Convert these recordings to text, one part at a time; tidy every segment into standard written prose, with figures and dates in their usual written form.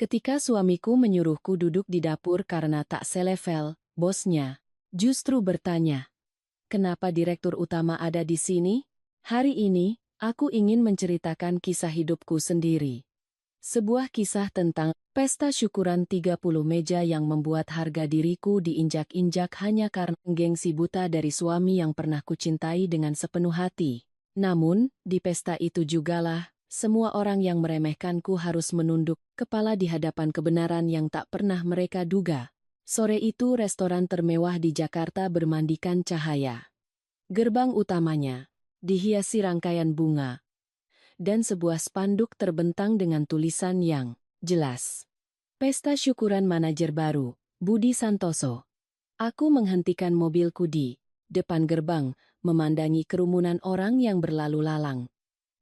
Ketika suamiku menyuruhku duduk di dapur karena tak selevel, bosnya justru bertanya, "Kenapa direktur utama ada di sini?" Hari ini, aku ingin menceritakan kisah hidupku sendiri. Sebuah kisah tentang pesta syukuran 30 meja yang membuat harga diriku diinjak-injak hanya karena gengsi buta dari suami yang pernah kucintai dengan sepenuh hati. Namun, di pesta itu jugalah, semua orang yang meremehkanku harus menunduk kepala di hadapan kebenaran yang tak pernah mereka duga. Sore itu restoran termewah di Jakarta bermandikan cahaya. Gerbang utamanya dihiasi rangkaian bunga, dan sebuah spanduk terbentang dengan tulisan yang jelas. Pesta syukuran manajer baru, Budi Santoso. Aku menghentikan mobilku di depan gerbang, memandangi kerumunan orang yang berlalu lalang.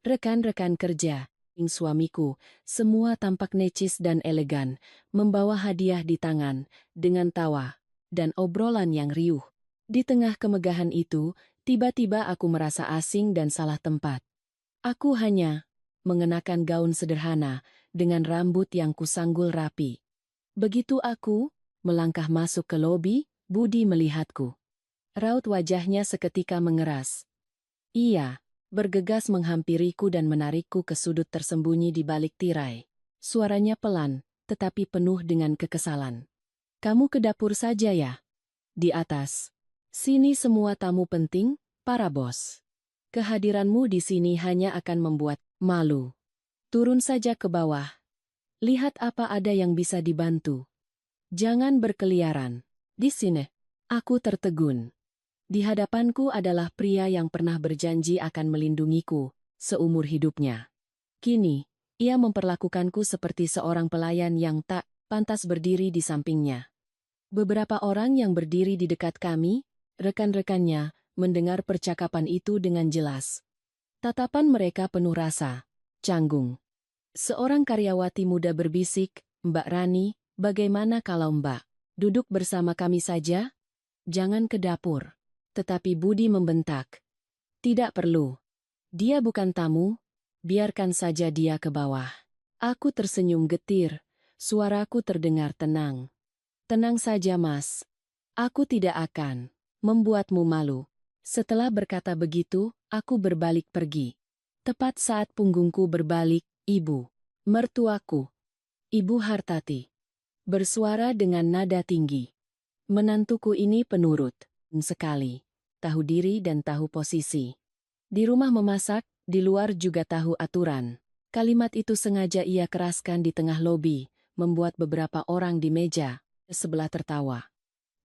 Rekan-rekan kerja, suamiku, semua tampak necis dan elegan, membawa hadiah di tangan, dengan tawa dan obrolan yang riuh. Di tengah kemegahan itu, tiba-tiba aku merasa asing dan salah tempat. Aku hanya mengenakan gaun sederhana dengan rambut yang kusanggul rapi. Begitu aku melangkah masuk ke lobi, Budi melihatku. Raut wajahnya seketika mengeras. Ia bergegas menghampiriku dan menarikku ke sudut tersembunyi di balik tirai. Suaranya pelan, tetapi penuh dengan kekesalan. "Kamu ke dapur saja ya? Di atas. Sini semua tamu penting, para bos. Kehadiranmu di sini hanya akan membuat malu. Turun saja ke bawah. Lihat apa ada yang bisa dibantu. Jangan berkeliaran. Di sini." Aku tertegun. Di hadapanku adalah pria yang pernah berjanji akan melindungiku seumur hidupnya. Kini, ia memperlakukanku seperti seorang pelayan yang tak pantas berdiri di sampingnya. Beberapa orang yang berdiri di dekat kami, rekan-rekannya, mendengar percakapan itu dengan jelas. Tatapan mereka penuh rasa canggung. Seorang karyawati muda berbisik, "Mbak Rani, bagaimana kalau Mbak duduk bersama kami saja? Jangan ke dapur." Tetapi Budi membentak, "Tidak perlu. Dia bukan tamu, biarkan saja dia ke bawah." Aku tersenyum getir, suaraku terdengar tenang. "Tenang saja, Mas. Aku tidak akan membuatmu malu." Setelah berkata begitu, aku berbalik pergi. Tepat saat punggungku berbalik, ibu mertuaku, Ibu Hartati, bersuara dengan nada tinggi. Menantuku ini penurut sekali, tahu diri dan tahu posisi. Di rumah memasak, di luar juga tahu aturan. Kalimat itu sengaja ia keraskan di tengah lobi, membuat beberapa orang di meja sebelah tertawa.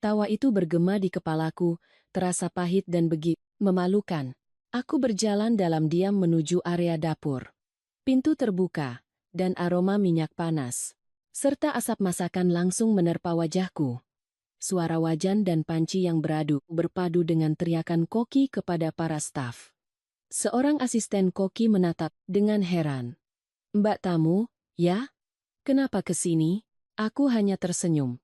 Tawa itu bergema di kepalaku, terasa pahit dan begitu memalukan. Aku berjalan dalam diam menuju area dapur. Pintu terbuka, dan aroma minyak panas, serta asap masakan langsung menerpa wajahku. Suara wajan dan panci yang berpadu dengan teriakan koki kepada para staf. Seorang asisten koki menatap dengan heran. "Mbak tamu, ya? Kenapa ke sini?" Aku hanya tersenyum.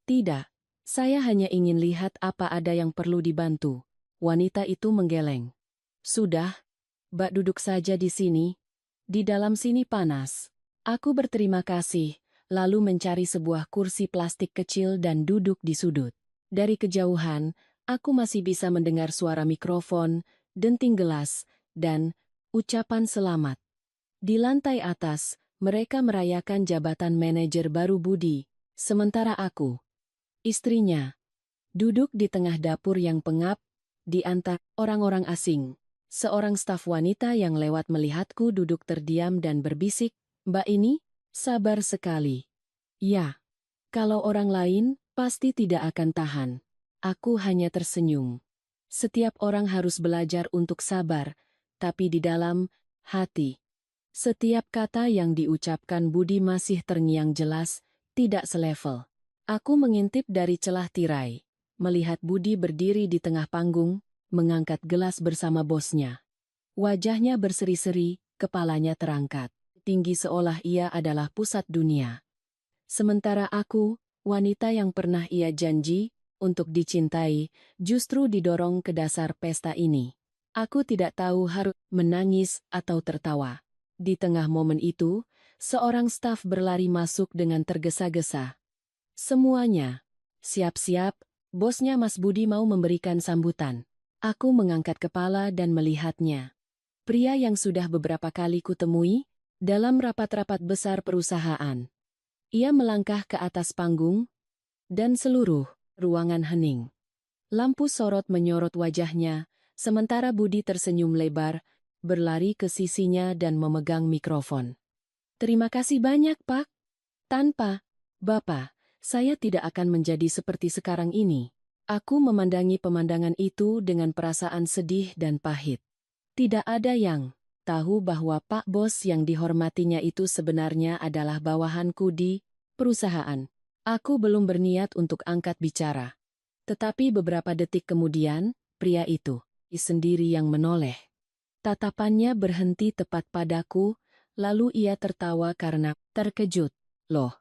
"Tidak, saya hanya ingin lihat apa ada yang perlu dibantu." Wanita itu menggeleng. "Sudah, Mbak duduk saja di sini. Di dalam sini panas." Aku berterima kasih, lalu mencari sebuah kursi plastik kecil dan duduk di sudut. Dari kejauhan, aku masih bisa mendengar suara mikrofon, denting gelas, dan ucapan selamat. Di lantai atas, mereka merayakan jabatan manajer baru Budi, sementara aku, istrinya, duduk di tengah dapur yang pengap, di antara orang-orang asing. Seorang staf wanita yang lewat melihatku duduk terdiam dan berbisik, "Mbak ini, sabar sekali." Ya, kalau orang lain, pasti tidak akan tahan. Aku hanya tersenyum. Setiap orang harus belajar untuk sabar, tapi di dalam hati. Setiap kata yang diucapkan Budi masih terngiang jelas, tidak selevel. Aku mengintip dari celah tirai, melihat Budi berdiri di tengah panggung, mengangkat gelas bersama bosnya. Wajahnya berseri-seri, kepalanya terangkat, tinggi seolah ia adalah pusat dunia. Sementara aku, wanita yang pernah ia janji untuk dicintai, justru didorong ke dasar pesta ini. Aku tidak tahu harus menangis atau tertawa. Di tengah momen itu, seorang staf berlari masuk dengan tergesa-gesa. Semuanya. Siap-siap, bosnya Mas Budi mau memberikan sambutan. Aku mengangkat kepala dan melihatnya. Pria yang sudah beberapa kali kutemui dalam rapat-rapat besar perusahaan. Ia melangkah ke atas panggung, dan seluruh ruangan hening. Lampu sorot menyorot wajahnya, sementara Budi tersenyum lebar, berlari ke sisinya dan memegang mikrofon. Terima kasih banyak, Pak. Tanpa Bapak, saya tidak akan menjadi seperti sekarang ini. Aku memandangi pemandangan itu dengan perasaan sedih dan pahit. Tidak ada yang tahu bahwa Pak Bos yang dihormatinya itu sebenarnya adalah bawahanku di perusahaan. Aku belum berniat untuk angkat bicara. Tetapi beberapa detik kemudian, pria itu sendiri yang menoleh. Tatapannya berhenti tepat padaku, lalu ia tertawa karena terkejut. Loh,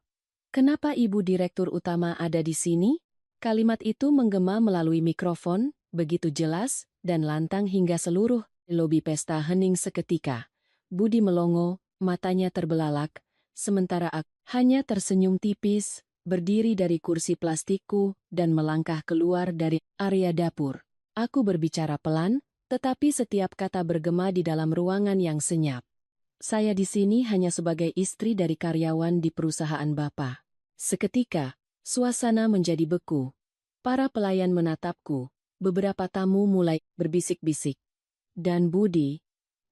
kenapa Ibu Direktur Utama ada di sini? Kalimat itu menggema melalui mikrofon, begitu jelas dan lantang hingga seluruh lobi pesta hening seketika. Budi melongo, matanya terbelalak, sementara aku hanya tersenyum tipis, berdiri dari kursi plastikku, dan melangkah keluar dari area dapur. Aku berbicara pelan, tetapi setiap kata bergema di dalam ruangan yang senyap. Saya di sini hanya sebagai istri dari karyawan di perusahaan Bapak. Seketika, suasana menjadi beku. Para pelayan menatapku, beberapa tamu mulai berbisik-bisik. Dan Budi,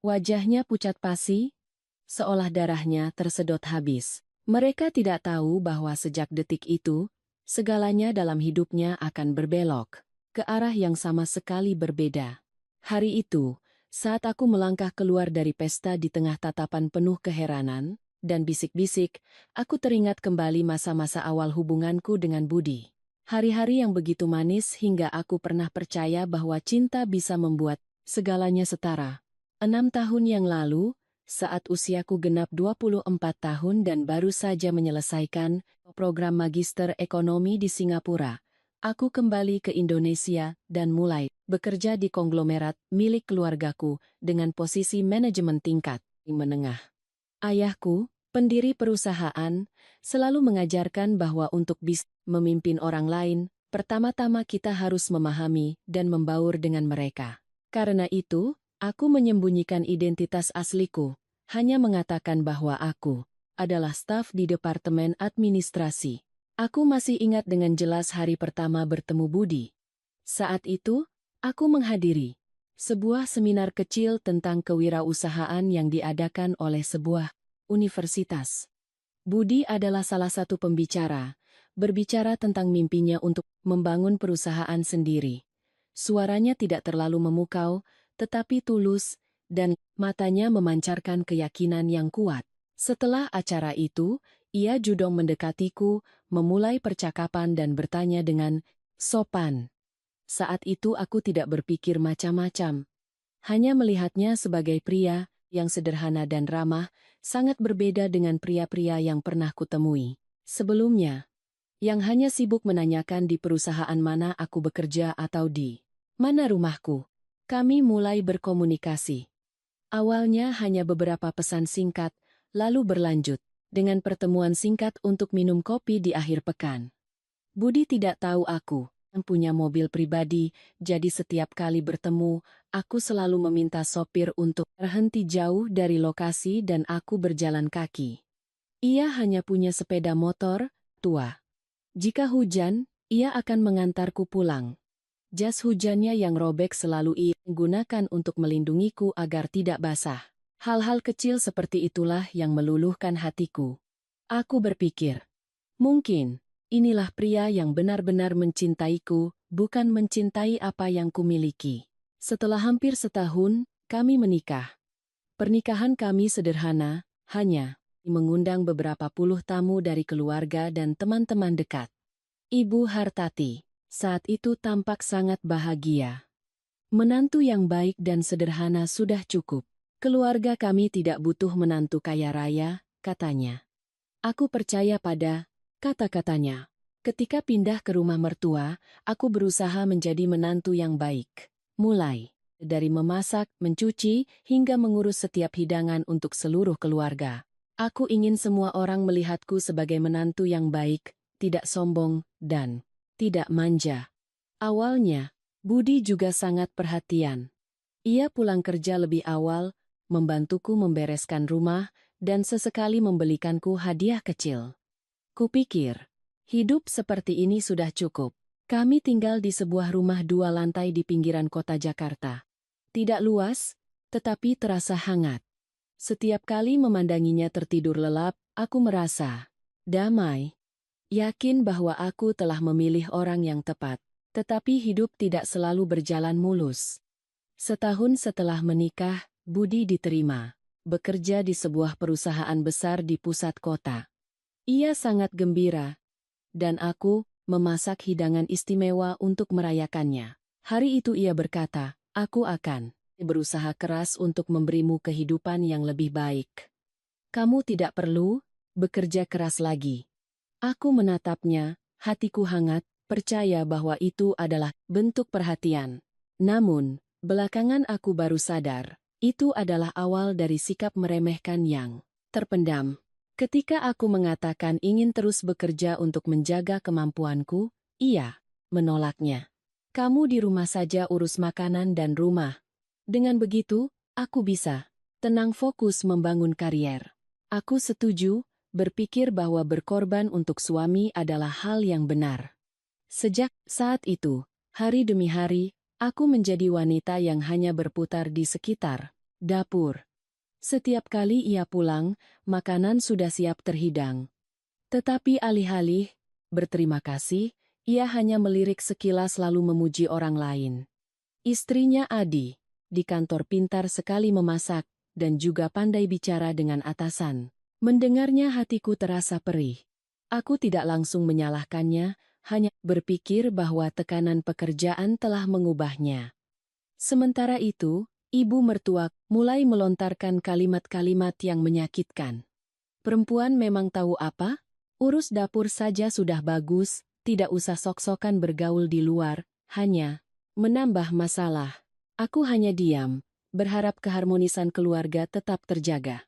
wajahnya pucat pasi, seolah darahnya tersedot habis. Mereka tidak tahu bahwa sejak detik itu, segalanya dalam hidupnya akan berbelok ke arah yang sama sekali berbeda. Hari itu, saat aku melangkah keluar dari pesta di tengah tatapan penuh keheranan dan bisik-bisik, aku teringat kembali masa-masa awal hubunganku dengan Budi. Hari-hari yang begitu manis hingga aku pernah percaya bahwa cinta bisa membuat segalanya setara. 6 tahun yang lalu, saat usiaku genap 24 tahun dan baru saja menyelesaikan program Magister Ekonomi di Singapura, aku kembali ke Indonesia dan mulai bekerja di konglomerat milik keluargaku dengan posisi manajemen tingkat menengah. Ayahku, pendiri perusahaan, selalu mengajarkan bahwa untuk bisa memimpin orang lain, pertama-tama kita harus memahami dan membaur dengan mereka. Karena itu, aku menyembunyikan identitas asliku, hanya mengatakan bahwa aku adalah staf di Departemen Administrasi. Aku masih ingat dengan jelas hari pertama bertemu Budi. Saat itu, aku menghadiri sebuah seminar kecil tentang kewirausahaan yang diadakan oleh sebuah universitas. Budi adalah salah satu pembicara, berbicara tentang mimpinya untuk membangun perusahaan sendiri. Suaranya tidak terlalu memukau, tetapi tulus, dan matanya memancarkan keyakinan yang kuat. Setelah acara itu, ia judong mendekatiku, memulai percakapan dan bertanya dengan sopan. Saat itu aku tidak berpikir macam-macam. Hanya melihatnya sebagai pria yang sederhana dan ramah, sangat berbeda dengan pria-pria yang pernah kutemui sebelumnya, yang hanya sibuk menanyakan di perusahaan mana aku bekerja atau di mana rumahku. Kami mulai berkomunikasi. Awalnya hanya beberapa pesan singkat, lalu berlanjut dengan pertemuan singkat untuk minum kopi di akhir pekan. Budi tidak tahu aku punya mobil pribadi, jadi setiap kali bertemu, aku selalu meminta sopir untuk berhenti jauh dari lokasi dan aku berjalan kaki. Ia hanya punya sepeda motor tua. Jika hujan, ia akan mengantarku pulang. Jas hujannya yang robek selalu ia gunakan untuk melindungiku agar tidak basah. Hal-hal kecil seperti itulah yang meluluhkan hatiku. Aku berpikir, mungkin inilah pria yang benar-benar mencintaiku, bukan mencintai apa yang kumiliki. Setelah hampir setahun, kami menikah. Pernikahan kami sederhana, hanya mengundang beberapa puluh tamu dari keluarga dan teman-teman dekat. Ibu Hartati saat itu tampak sangat bahagia. Menantu yang baik dan sederhana sudah cukup. Keluarga kami tidak butuh menantu kaya raya, katanya. Aku percaya pada kata-katanya. Ketika pindah ke rumah mertua, aku berusaha menjadi menantu yang baik. Mulai dari memasak, mencuci, hingga mengurus setiap hidangan untuk seluruh keluarga. Aku ingin semua orang melihatku sebagai menantu yang baik, tidak sombong, dan tidak manja. Awalnya, Budi juga sangat perhatian. Ia pulang kerja lebih awal, membantuku membereskan rumah, dan sesekali membelikanku hadiah kecil. Kupikir, hidup seperti ini sudah cukup. Kami tinggal di sebuah rumah 2 lantai di pinggiran kota Jakarta. Tidak luas, tetapi terasa hangat. Setiap kali memandanginya tertidur lelap, aku merasa damai. Yakin bahwa aku telah memilih orang yang tepat. Tetapi hidup tidak selalu berjalan mulus. Setahun setelah menikah, Budi diterima. Bekerja di sebuah perusahaan besar di pusat kota. Ia sangat gembira. Dan aku memasak hidangan istimewa untuk merayakannya. Hari itu ia berkata, "Aku akan berusaha keras untuk memberimu kehidupan yang lebih baik. Kamu tidak perlu bekerja keras lagi." Aku menatapnya, hatiku hangat, percaya bahwa itu adalah bentuk perhatian. Namun, belakangan aku baru sadar, itu adalah awal dari sikap meremehkan yang terpendam. Ketika aku mengatakan ingin terus bekerja untuk menjaga kemampuanku, ia menolaknya. "Kamu di rumah saja urus makanan dan rumah. Dengan begitu, aku bisa tenang fokus membangun karier." Aku setuju, berpikir bahwa berkorban untuk suami adalah hal yang benar. Sejak saat itu, hari demi hari, aku menjadi wanita yang hanya berputar di sekitar dapur. Setiap kali ia pulang, makanan sudah siap terhidang. Tetapi alih-alih berterima kasih, ia hanya melirik sekilas lalu memuji orang lain. Istrinya Adi, di kantor pintar sekali memasak, dan juga pandai bicara dengan atasan. Mendengarnya hatiku terasa perih. Aku tidak langsung menyalahkannya, hanya berpikir bahwa tekanan pekerjaan telah mengubahnya. Sementara itu, ibu mertua mulai melontarkan kalimat-kalimat yang menyakitkan. "Perempuan memang tahu apa? Urus dapur saja sudah bagus, tidak usah sok-sokan bergaul di luar, hanya menambah masalah." Aku hanya diam, berharap keharmonisan keluarga tetap terjaga.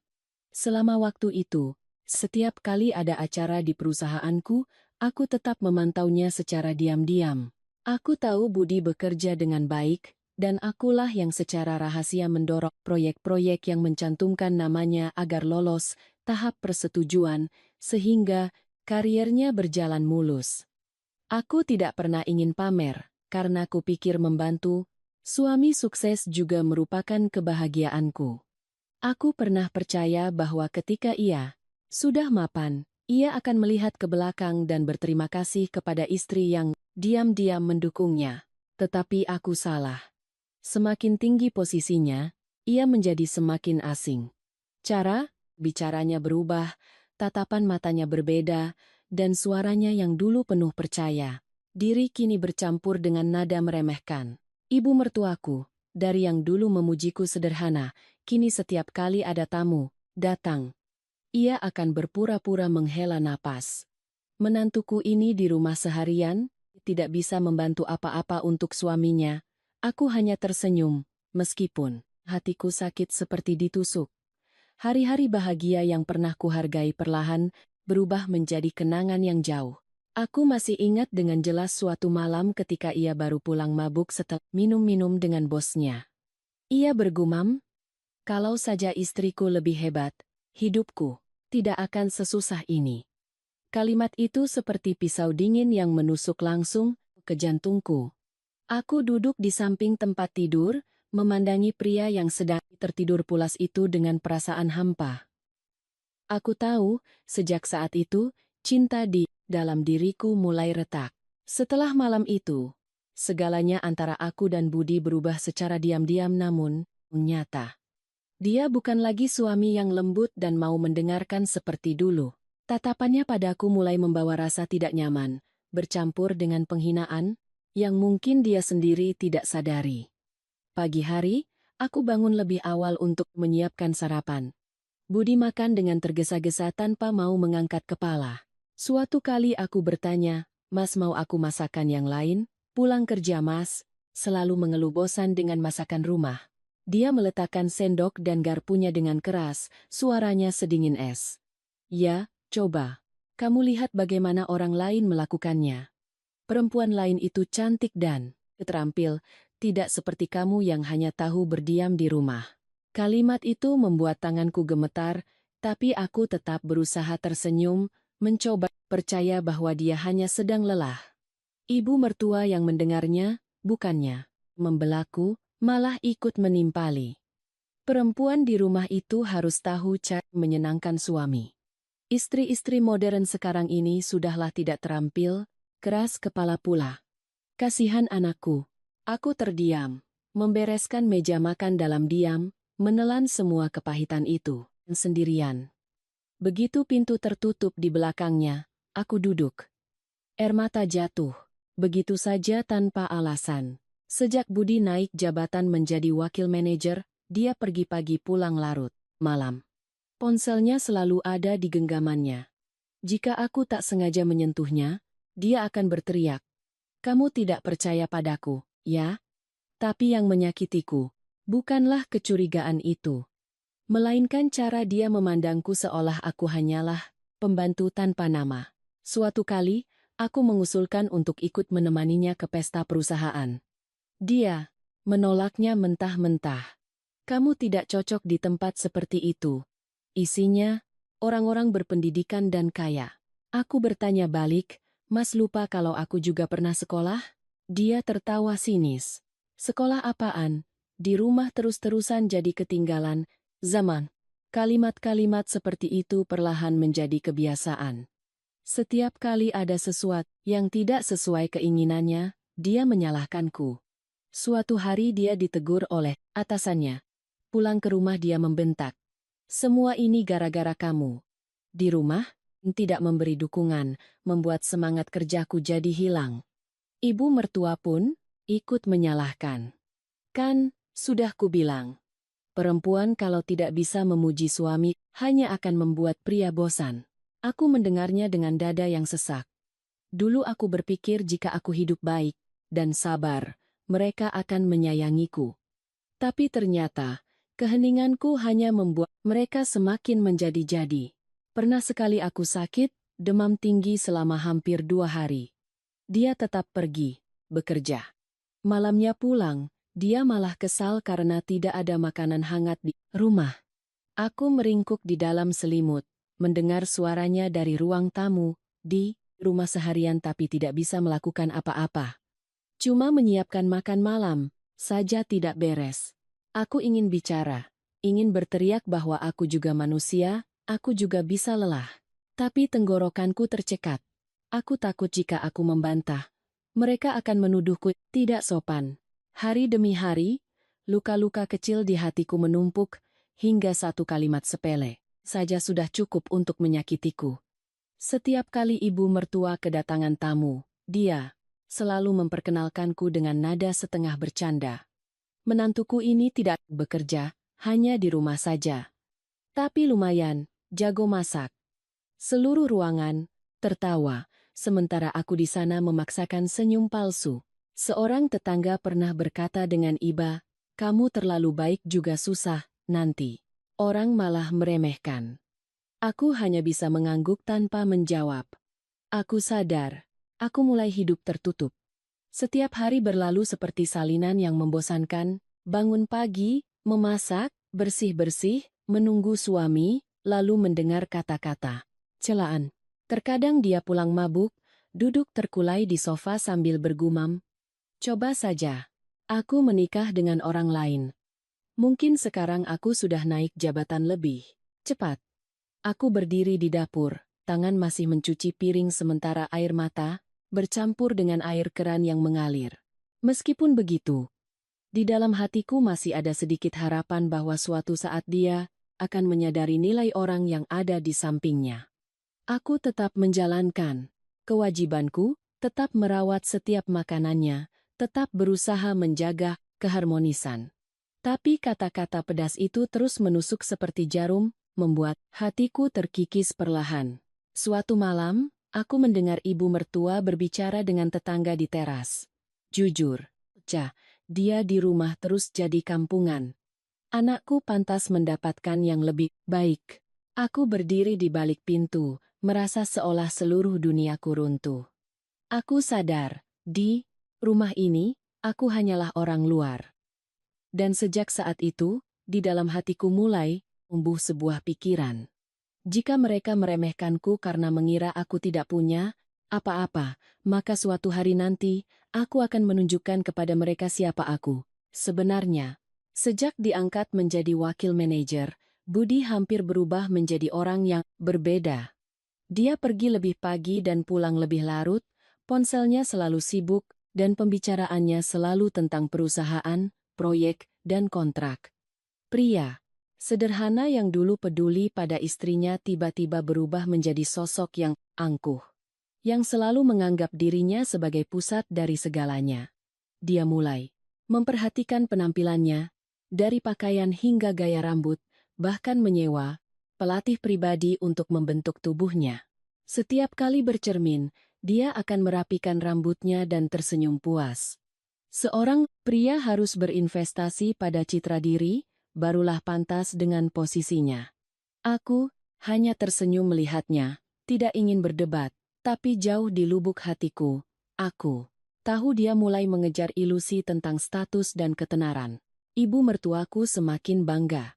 Selama waktu itu, setiap kali ada acara di perusahaanku, aku tetap memantaunya secara diam-diam. Aku tahu Budi bekerja dengan baik, dan akulah yang secara rahasia mendorong proyek-proyek yang mencantumkan namanya agar lolos tahap persetujuan, sehingga kariernya berjalan mulus. Aku tidak pernah ingin pamer, karena kupikir membantu suami sukses juga merupakan kebahagiaanku. Aku pernah percaya bahwa ketika ia sudah mapan, ia akan melihat ke belakang dan berterima kasih kepada istri yang diam-diam mendukungnya. Tetapi aku salah. Semakin tinggi posisinya, ia menjadi semakin asing. Cara bicaranya berubah, tatapan matanya berbeda, dan suaranya yang dulu penuh percaya diri kini bercampur dengan nada meremehkan. Ibu mertuaku, dari yang dulu memujiku sederhana, kini setiap kali ada tamu datang, ia akan berpura-pura menghela napas. Menantuku ini di rumah seharian, tidak bisa membantu apa-apa untuk suaminya. Aku hanya tersenyum, meskipun hatiku sakit seperti ditusuk. Hari-hari bahagia yang pernah kuhargai perlahan berubah menjadi kenangan yang jauh. Aku masih ingat dengan jelas suatu malam ketika ia baru pulang mabuk setelah minum-minum dengan bosnya. Ia bergumam, "Kalau saja istriku lebih hebat, hidupku tidak akan sesusah ini." Kalimat itu seperti pisau dingin yang menusuk langsung ke jantungku. Aku duduk di samping tempat tidur, memandangi pria yang sedang tertidur pulas itu dengan perasaan hampa. Aku tahu, sejak saat itu, cinta di dalam diriku mulai retak. Setelah malam itu, segalanya antara aku dan Budi berubah secara diam-diam namun nyata. Dia bukan lagi suami yang lembut dan mau mendengarkan seperti dulu. Tatapannya padaku mulai membawa rasa tidak nyaman, bercampur dengan penghinaan, yang mungkin dia sendiri tidak sadari. Pagi hari, aku bangun lebih awal untuk menyiapkan sarapan. Budi makan dengan tergesa-gesa tanpa mau mengangkat kepala. Suatu kali aku bertanya, "Mas mau aku masakan yang lain?" "Pulang kerja Mas, selalu mengeluh bosan dengan masakan rumah." Dia meletakkan sendok dan garpunya dengan keras, suaranya sedingin es. Ya, coba. Kamu lihat bagaimana orang lain melakukannya. Perempuan lain itu cantik dan terampil, tidak seperti kamu yang hanya tahu berdiam di rumah. Kalimat itu membuat tanganku gemetar, tapi aku tetap berusaha tersenyum, mencoba percaya bahwa dia hanya sedang lelah. Ibu mertua yang mendengarnya, bukannya membelaku, malah ikut menimpali. Perempuan di rumah itu harus tahu cara menyenangkan suami. Istri-istri modern sekarang ini sudahlah tidak terampil, keras kepala pula. Kasihan anakku. Aku terdiam, membereskan meja makan dalam diam, menelan semua kepahitan itu, sendirian. Begitu pintu tertutup di belakangnya, aku duduk. Air mata jatuh, begitu saja tanpa alasan. Sejak Budi naik jabatan menjadi wakil manajer, dia pergi pagi pulang larut, malam. Ponselnya selalu ada di genggamannya. Jika aku tak sengaja menyentuhnya, dia akan berteriak. Kamu tidak percaya padaku, ya? Tapi yang menyakitiku, bukanlah kecurigaan itu. Melainkan cara dia memandangku seolah aku hanyalah pembantu tanpa nama. Suatu kali, aku mengusulkan untuk ikut menemaninya ke pesta perusahaan. Dia menolaknya mentah-mentah. Kamu tidak cocok di tempat seperti itu. Isinya, orang-orang berpendidikan dan kaya. Aku bertanya balik, Mas lupa kalau aku juga pernah sekolah? Dia tertawa sinis. Sekolah apaan? Di rumah terus-terusan jadi ketinggalan zaman. Kalimat-kalimat seperti itu perlahan menjadi kebiasaan. Setiap kali ada sesuatu yang tidak sesuai keinginannya, dia menyalahkanku. Suatu hari dia ditegur oleh atasannya. Pulang ke rumah dia membentak. Semua ini gara-gara kamu. Di rumah, tidak memberi dukungan, membuat semangat kerjaku jadi hilang. Ibu mertua pun ikut menyalahkan. Kan, sudah kubilang. Perempuan kalau tidak bisa memuji suami, hanya akan membuat pria bosan. Aku mendengarnya dengan dada yang sesak. Dulu aku berpikir jika aku hidup baik dan sabar, mereka akan menyayangiku. Tapi ternyata, keheninganku hanya membuat mereka semakin menjadi-jadi. Pernah sekali aku sakit, demam tinggi selama hampir 2 hari. Dia tetap pergi, bekerja. Malamnya pulang, dia malah kesal karena tidak ada makanan hangat di rumah. Aku meringkuk di dalam selimut, mendengar suaranya dari ruang tamu, di rumah seharian tapi tidak bisa melakukan apa-apa. Cuma menyiapkan makan malam, saja tidak beres. Aku ingin bicara, ingin berteriak bahwa aku juga manusia, aku juga bisa lelah. Tapi tenggorokanku tercekat. Aku takut jika aku membantah. Mereka akan menuduhku tidak sopan. Hari demi hari, luka-luka kecil di hatiku menumpuk, hingga satu kalimat sepele saja sudah cukup untuk menyakitiku. Setiap kali ibu mertua kedatangan tamu, dia selalu memperkenalkanku dengan nada setengah bercanda. Menantuku ini tidak bekerja, hanya di rumah saja. Tapi lumayan, jago masak. Seluruh ruangan tertawa, sementara aku di sana memaksakan senyum palsu. Seorang tetangga pernah berkata dengan iba, kamu terlalu baik juga susah, nanti. Orang malah meremehkan. Aku hanya bisa mengangguk tanpa menjawab. Aku sadar, aku mulai hidup tertutup. Setiap hari berlalu seperti salinan yang membosankan, bangun pagi, memasak, bersih-bersih, menunggu suami, lalu mendengar kata-kata celaan. Terkadang dia pulang mabuk, duduk terkulai di sofa sambil bergumam. Coba saja, aku menikah dengan orang lain. Mungkin sekarang aku sudah naik jabatan lebih cepat. Aku berdiri di dapur, tangan masih mencuci piring sementara air mata bercampur dengan air keran yang mengalir. Meskipun begitu, di dalam hatiku masih ada sedikit harapan bahwa suatu saat dia akan menyadari nilai orang yang ada di sampingnya. Aku tetap menjalankan kewajibanku, tetap merawat setiap makanannya, tetap berusaha menjaga keharmonisan. Tapi kata-kata pedas itu terus menusuk seperti jarum, membuat hatiku terkikis perlahan. Suatu malam, aku mendengar ibu mertua berbicara dengan tetangga di teras. Jujur, dia di rumah terus jadi kampungan. Anakku pantas mendapatkan yang lebih baik. Aku berdiri di balik pintu, merasa seolah seluruh duniaku runtuh. Aku sadar, di rumah ini, aku hanyalah orang luar. Dan sejak saat itu, di dalam hatiku mulai tumbuh sebuah pikiran. Jika mereka meremehkanku karena mengira aku tidak punya apa-apa, maka suatu hari nanti, aku akan menunjukkan kepada mereka siapa aku. Sebenarnya, sejak diangkat menjadi wakil manajer, Budi hampir berubah menjadi orang yang berbeda. Dia pergi lebih pagi dan pulang lebih larut, ponselnya selalu sibuk, dan pembicaraannya selalu tentang perusahaan, proyek, dan kontrak. Pria sederhana yang dulu peduli pada istrinya tiba-tiba berubah menjadi sosok yang angkuh, yang selalu menganggap dirinya sebagai pusat dari segalanya. Dia mulai memperhatikan penampilannya, dari pakaian hingga gaya rambut, bahkan menyewa pelatih pribadi untuk membentuk tubuhnya. Setiap kali bercermin, dia akan merapikan rambutnya dan tersenyum puas. Seorang pria harus berinvestasi pada citra diri, barulah pantas dengan posisinya. Aku hanya tersenyum melihatnya, tidak ingin berdebat, tapi jauh di lubuk hatiku, aku tahu dia mulai mengejar ilusi tentang status dan ketenaran. Ibu mertuaku semakin bangga.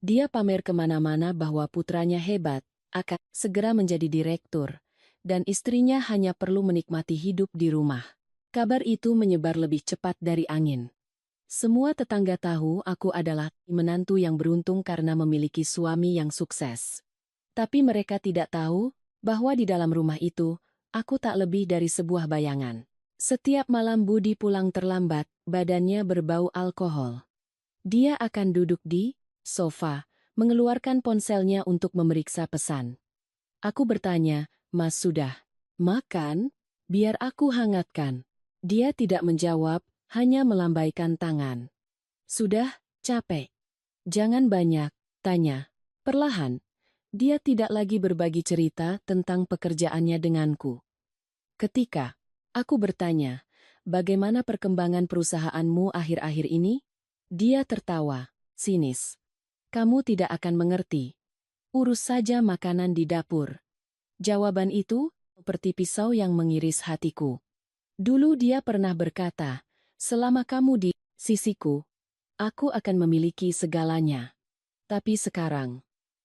Dia pamer kemana-mana bahwa putranya hebat, akan segera menjadi direktur, dan istrinya hanya perlu menikmati hidup di rumah. Kabar itu menyebar lebih cepat dari angin. Semua tetangga tahu aku adalah menantu yang beruntung karena memiliki suami yang sukses. Tapi mereka tidak tahu bahwa di dalam rumah itu, aku tak lebih dari sebuah bayangan. Setiap malam Budi pulang terlambat, badannya berbau alkohol. Dia akan duduk di sofa, mengeluarkan ponselnya untuk memeriksa pesan. Aku bertanya, "Mas sudah makan? Biar aku hangatkan." Dia tidak menjawab, hanya melambaikan tangan. "Sudah, capek. Jangan banyak tanya." Perlahan, dia tidak lagi berbagi cerita tentang pekerjaannya denganku. Ketika aku bertanya, "Bagaimana perkembangan perusahaanmu akhir-akhir ini?" Dia tertawa, sinis. "Kamu tidak akan mengerti. Urus saja makanan di dapur." Jawaban itu seperti pisau yang mengiris hatiku. Dulu dia pernah berkata, "Selama kamu di sisiku, aku akan memiliki segalanya." Tapi sekarang,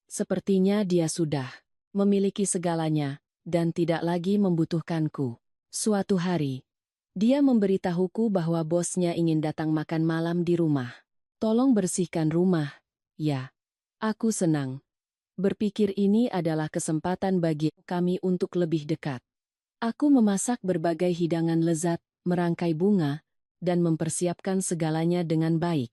sepertinya dia sudah memiliki segalanya dan tidak lagi membutuhkanku. Suatu hari, dia memberitahuku bahwa bosnya ingin datang makan malam di rumah. "Tolong bersihkan rumah." Ya, aku senang. Berpikir ini adalah kesempatan bagi kami untuk lebih dekat. Aku memasak berbagai hidangan lezat, merangkai bunga, dan mempersiapkan segalanya dengan baik.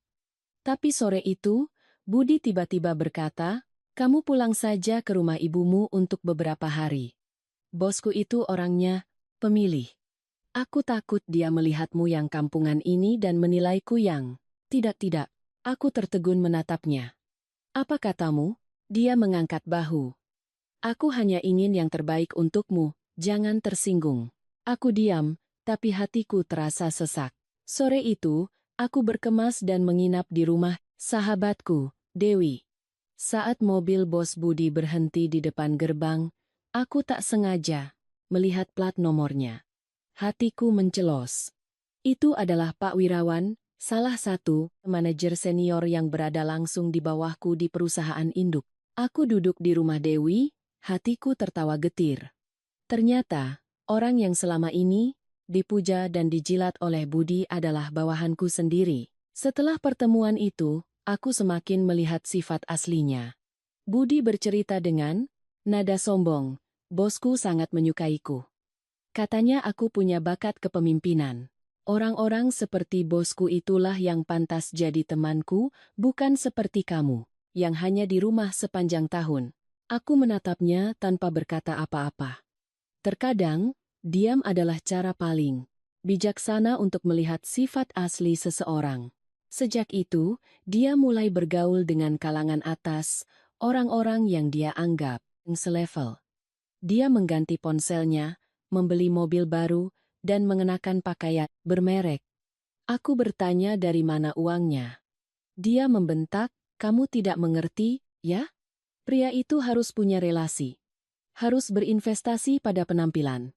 Tapi sore itu, Budi tiba-tiba berkata, "Kamu pulang saja ke rumah ibumu untuk beberapa hari." Bosku itu orangnya pemilih. Aku takut dia melihatmu yang kampungan ini dan menilaiku yang tidak-tidak. Aku tertegun menatapnya. "Apa katamu?" Dia mengangkat bahu. "Aku hanya ingin yang terbaik untukmu, jangan tersinggung." Aku diam, tapi hatiku terasa sesak. Sore itu, aku berkemas dan menginap di rumah sahabatku, Dewi. Saat mobil bos Budi berhenti di depan gerbang, aku tak sengaja melihat plat nomornya. Hatiku mencelos. Itu adalah Pak Wirawan, salah satu manajer senior yang berada langsung di bawahku di perusahaan induk. Aku duduk di rumah Dewi, hatiku tertawa getir. Ternyata, orang yang selama ini dipuja dan dijilat oleh Budi adalah bawahanku sendiri. Setelah pertemuan itu, aku semakin melihat sifat aslinya. Budi bercerita dengan nada sombong, "Bosku sangat menyukaiku. Katanya aku punya bakat kepemimpinan. Orang-orang seperti bosku itulah yang pantas jadi temanku, bukan seperti kamu, yang hanya di rumah sepanjang tahun." Aku menatapnya tanpa berkata apa-apa. Terkadang, diam adalah cara paling bijaksana untuk melihat sifat asli seseorang. Sejak itu, dia mulai bergaul dengan kalangan atas, orang-orang yang dia anggap selevel. Dia mengganti ponselnya, membeli mobil baru, dan mengenakan pakaian bermerek. Aku bertanya dari mana uangnya. Dia membentak, "Kamu tidak mengerti, ya? Pria itu harus punya relasi. Harus berinvestasi pada penampilan.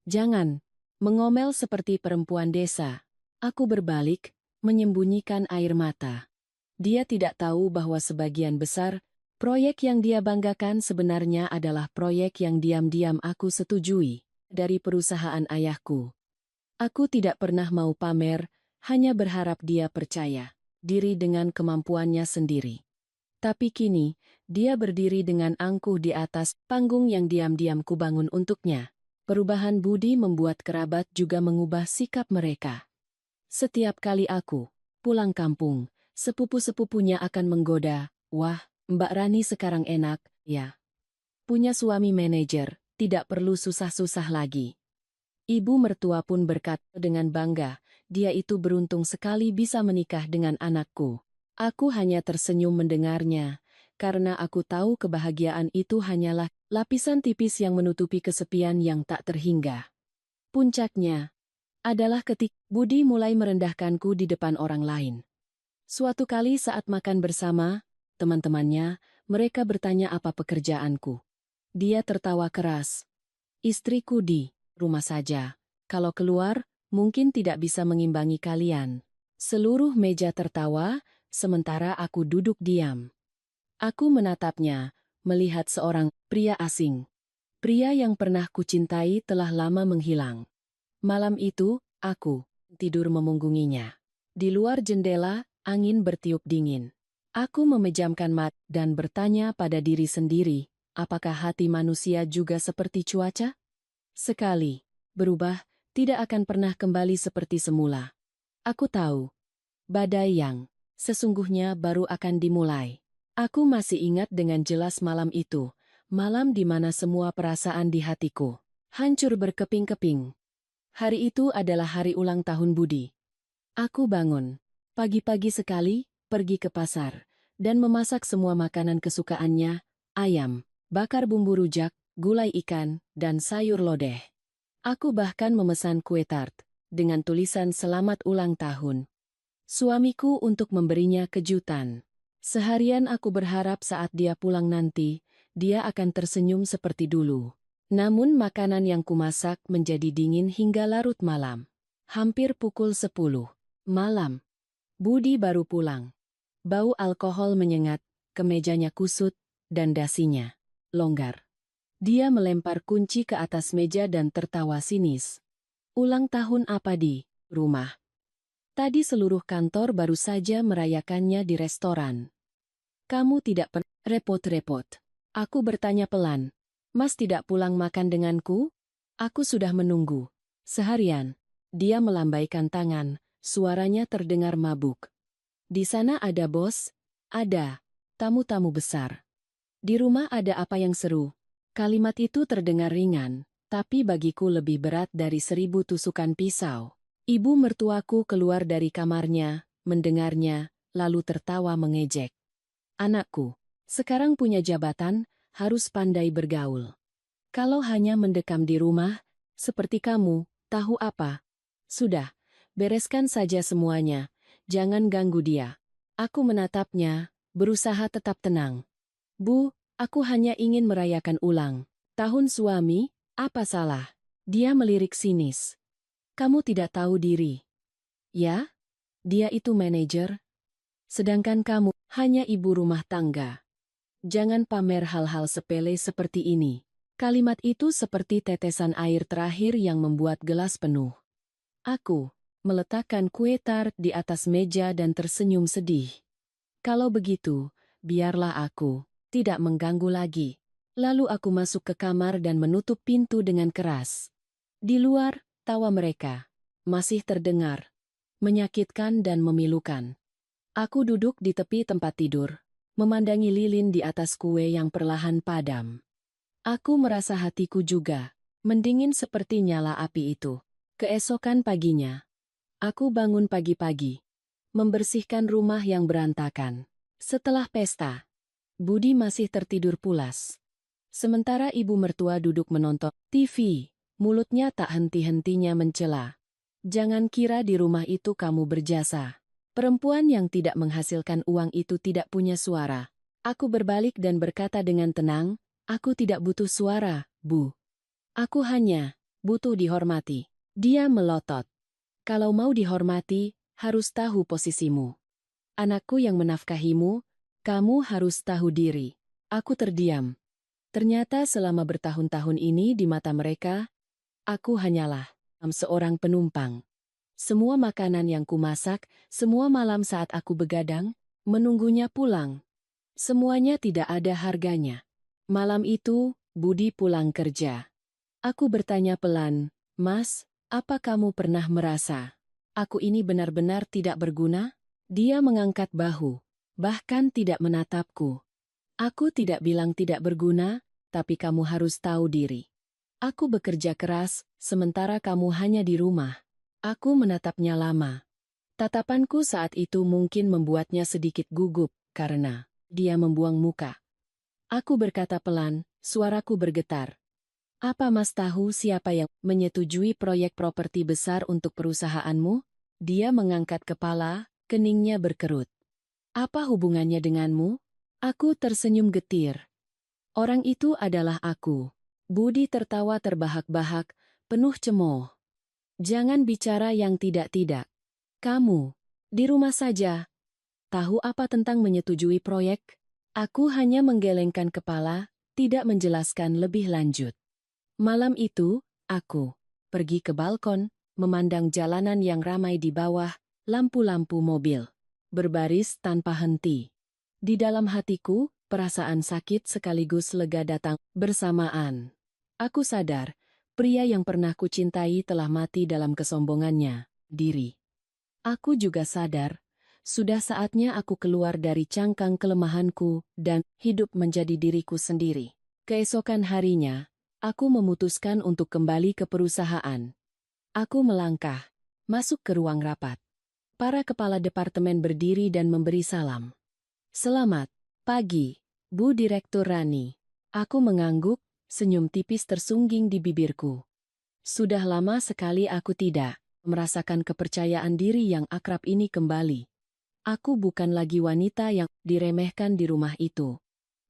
Jangan mengomel seperti perempuan desa. Aku berbalik, menyembunyikan air mata. Dia tidak tahu bahwa sebagian besar proyek yang dia banggakan sebenarnya adalah proyek yang diam-diam aku setujui dari perusahaan ayahku. Aku tidak pernah mau pamer, hanya berharap dia percaya diri dengan kemampuannya sendiri. Tapi kini, dia berdiri dengan angkuh di atas panggung yang diam-diam kubangun untuknya. Perubahan budi membuat kerabat juga mengubah sikap mereka. Setiap kali aku pulang kampung, sepupu-sepupunya akan menggoda, "Wah, Mbak Rani sekarang enak, ya. Punya suami manajer, tidak perlu susah-susah lagi." Ibu mertua pun berkata dengan bangga, "Dia itu beruntung sekali bisa menikah dengan anakku." Aku hanya tersenyum mendengarnya, karena aku tahu kebahagiaan itu hanyalah lapisan tipis yang menutupi kesepian yang tak terhingga. Puncaknya adalah ketika Budi mulai merendahkanku di depan orang lain. Suatu kali saat makan bersama teman-temannya, mereka bertanya apa pekerjaanku. Dia tertawa keras. "Istriku di rumah saja. Kalau keluar, mungkin tidak bisa mengimbangi kalian." Seluruh meja tertawa, sementara aku duduk diam. Aku menatapnya, melihat seorang pria asing. Pria yang pernah kucintai telah lama menghilang. Malam itu, aku tidur memunggunginya. Di luar jendela, angin bertiup dingin. Aku memejamkan mata dan bertanya pada diri sendiri, apakah hati manusia juga seperti cuaca? Sekali berubah, tidak akan pernah kembali seperti semula. Aku tahu, badai yang sesungguhnya baru akan dimulai. Aku masih ingat dengan jelas malam itu, malam di mana semua perasaan di hatiku hancur berkeping-keping. Hari itu adalah hari ulang tahun Budi. Aku bangun pagi-pagi sekali, pergi ke pasar, dan memasak semua makanan kesukaannya, ayam bakar bumbu rujak, gulai ikan, dan sayur lodeh. Aku bahkan memesan kue tart dengan tulisan "Selamat Ulang Tahun" suamiku untuk memberinya kejutan. Seharian aku berharap saat dia pulang nanti, dia akan tersenyum seperti dulu. Namun makanan yang kumasak menjadi dingin hingga larut malam. Hampir pukul 10 malam. Budi baru pulang. Bau alkohol menyengat, kemejanya kusut, dan dasinya longgar. Dia melempar kunci ke atas meja dan tertawa sinis. "Ulang tahun apa di rumah? Tadi seluruh kantor baru saja merayakannya di restoran. Kamu tidak pernah repot-repot." Aku bertanya pelan. "Mas tidak pulang makan denganku? Aku sudah menunggu seharian." Dia melambaikan tangan, suaranya terdengar mabuk. "Di sana ada bos, ada tamu-tamu besar. Di rumah ada apa yang seru?" Kalimat itu terdengar ringan, tapi bagiku lebih berat dari 1000 tusukan pisau. Ibu mertuaku keluar dari kamarnya, mendengarnya, lalu tertawa mengejek. "Anakku, sekarang punya jabatan, harus pandai bergaul. Kalau hanya mendekam di rumah, seperti kamu, tahu apa? Sudah, bereskan saja semuanya, jangan ganggu dia." Aku menatapnya, berusaha tetap tenang. "Bu, aku hanya ingin merayakan ulang tahun suami, apa salah?" Dia melirik sinis. "Kamu tidak tahu diri. Ya? Dia itu manajer, sedangkan kamu hanya ibu rumah tangga. Jangan pamer hal-hal sepele seperti ini." Kalimat itu seperti tetesan air terakhir yang membuat gelas penuh. Aku meletakkan kue tart di atas meja dan tersenyum sedih. Kalau begitu, biarlah aku tidak mengganggu lagi. Lalu aku masuk ke kamar dan menutup pintu dengan keras. Di luar, tawa mereka masih terdengar, menyakitkan dan memilukan. Aku duduk di tepi tempat tidur, memandangi lilin di atas kue yang perlahan padam. Aku merasa hatiku juga mendingin seperti nyala api itu. Keesokan paginya, aku bangun pagi-pagi, membersihkan rumah yang berantakan. Setelah pesta, Budi masih tertidur pulas. Sementara ibu mertua duduk menonton TV, mulutnya tak henti-hentinya mencela. "Jangan kira di rumah itu kamu berjasa. Perempuan yang tidak menghasilkan uang itu tidak punya suara." Aku berbalik dan berkata dengan tenang, aku tidak butuh suara, Bu. Aku hanya butuh dihormati. Dia melotot. Kalau mau dihormati, harus tahu posisimu. Anakku yang menafkahimu, kamu harus tahu diri. Aku terdiam. Ternyata selama bertahun-tahun ini di mata mereka, aku hanyalah seorang penumpang. Semua makanan yang kumasak, semua malam saat aku begadang, menunggunya pulang. Semuanya tidak ada harganya. Malam itu, Budi pulang kerja. Aku bertanya pelan, Mas, apa kamu pernah merasa aku ini benar-benar tidak berguna? Dia mengangkat bahu, bahkan tidak menatapku. Aku tidak bilang tidak berguna, tapi kamu harus tahu diri. Aku bekerja keras, sementara kamu hanya di rumah. Aku menatapnya lama. Tatapanku saat itu mungkin membuatnya sedikit gugup, karena dia membuang muka. Aku berkata pelan, suaraku bergetar. Apa Mas tahu siapa yang menyetujui proyek properti besar untuk perusahaanmu? Dia mengangkat kepala, keningnya berkerut. Apa hubungannya denganmu? Aku tersenyum getir. Orang itu adalah aku. Budi tertawa terbahak-bahak, penuh cemooh. Jangan bicara yang tidak-tidak. Kamu, di rumah saja. Tahu apa tentang menyetujui proyek? Aku hanya menggelengkan kepala, tidak menjelaskan lebih lanjut. Malam itu, aku pergi ke balkon, memandang jalanan yang ramai di bawah lampu-lampu mobil, berbaris tanpa henti. Di dalam hatiku, perasaan sakit sekaligus lega datang bersamaan. Aku sadar, pria yang pernah kucintai telah mati dalam kesombongannya, diri. Aku juga sadar, sudah saatnya aku keluar dari cangkang kelemahanku dan hidup menjadi diriku sendiri. Keesokan harinya, aku memutuskan untuk kembali ke perusahaan. Aku melangkah, masuk ke ruang rapat. Para kepala departemen berdiri dan memberi salam. Selamat pagi, Bu Direktur Rani. Aku mengangguk, senyum tipis tersungging di bibirku. Sudah lama sekali aku tidak merasakan kepercayaan diri yang akrab ini kembali. Aku bukan lagi wanita yang diremehkan di rumah itu.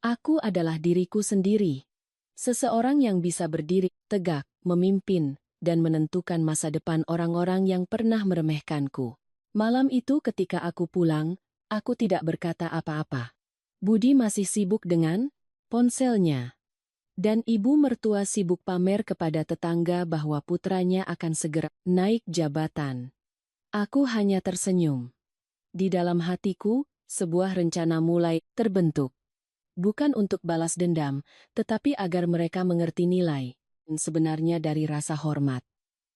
Aku adalah diriku sendiri. Seseorang yang bisa berdiri tegak, memimpin, dan menentukan masa depan orang-orang yang pernah meremehkanku. Malam itu ketika aku pulang, aku tidak berkata apa-apa. Budi masih sibuk dengan ponselnya. Dan ibu mertua sibuk pamer kepada tetangga bahwa putranya akan segera naik jabatan. Aku hanya tersenyum. Di dalam hatiku, sebuah rencana mulai terbentuk. Bukan untuk balas dendam, tetapi agar mereka mengerti nilai sebenarnya dari rasa hormat.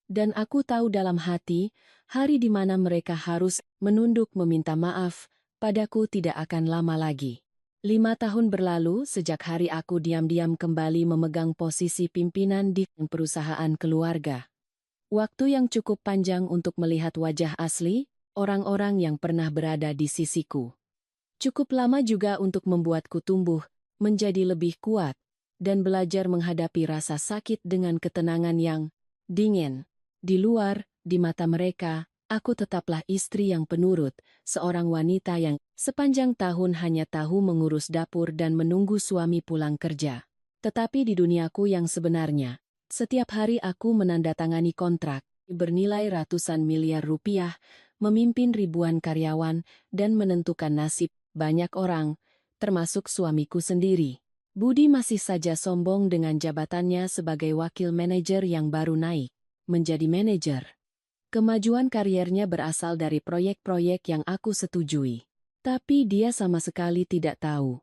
Dan aku tahu dalam hati, hari di mana mereka harus menunduk meminta maaf, padaku tidak akan lama lagi. 5 tahun berlalu sejak hari aku diam-diam kembali memegang posisi pimpinan di perusahaan keluarga. Waktu yang cukup panjang untuk melihat wajah asli, orang-orang yang pernah berada di sisiku. Cukup lama juga untuk membuatku tumbuh, menjadi lebih kuat, dan belajar menghadapi rasa sakit dengan ketenangan yang dingin. Di luar, di mata mereka, aku tetaplah istri yang penurut, seorang wanita yang sepanjang tahun hanya tahu mengurus dapur dan menunggu suami pulang kerja. Tetapi di duniaku yang sebenarnya, setiap hari aku menandatangani kontrak, bernilai ratusan miliar rupiah, memimpin ribuan karyawan, dan menentukan nasib banyak orang, termasuk suamiku sendiri. Budi masih saja sombong dengan jabatannya sebagai wakil manajer yang baru naik menjadi manajer. Kemajuan kariernya berasal dari proyek-proyek yang aku setujui. Tapi dia sama sekali tidak tahu.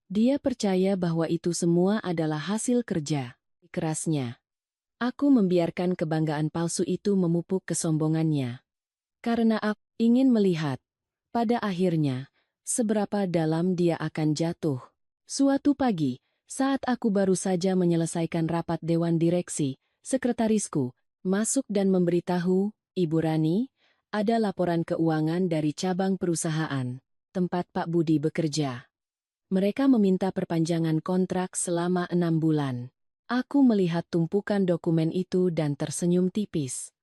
Dia percaya bahwa itu semua adalah hasil kerja kerasnya. Aku membiarkan kebanggaan palsu itu memupuk kesombongannya. Karena aku ingin melihat, pada akhirnya, seberapa dalam dia akan jatuh. Suatu pagi, saat aku baru saja menyelesaikan rapat dewan direksi, sekretarisku masuk dan memberitahu, Ibu Rani, ada laporan keuangan dari cabang perusahaan, tempat Pak Budi bekerja. Mereka meminta perpanjangan kontrak selama 6 bulan. Aku melihat tumpukan dokumen itu dan tersenyum tipis.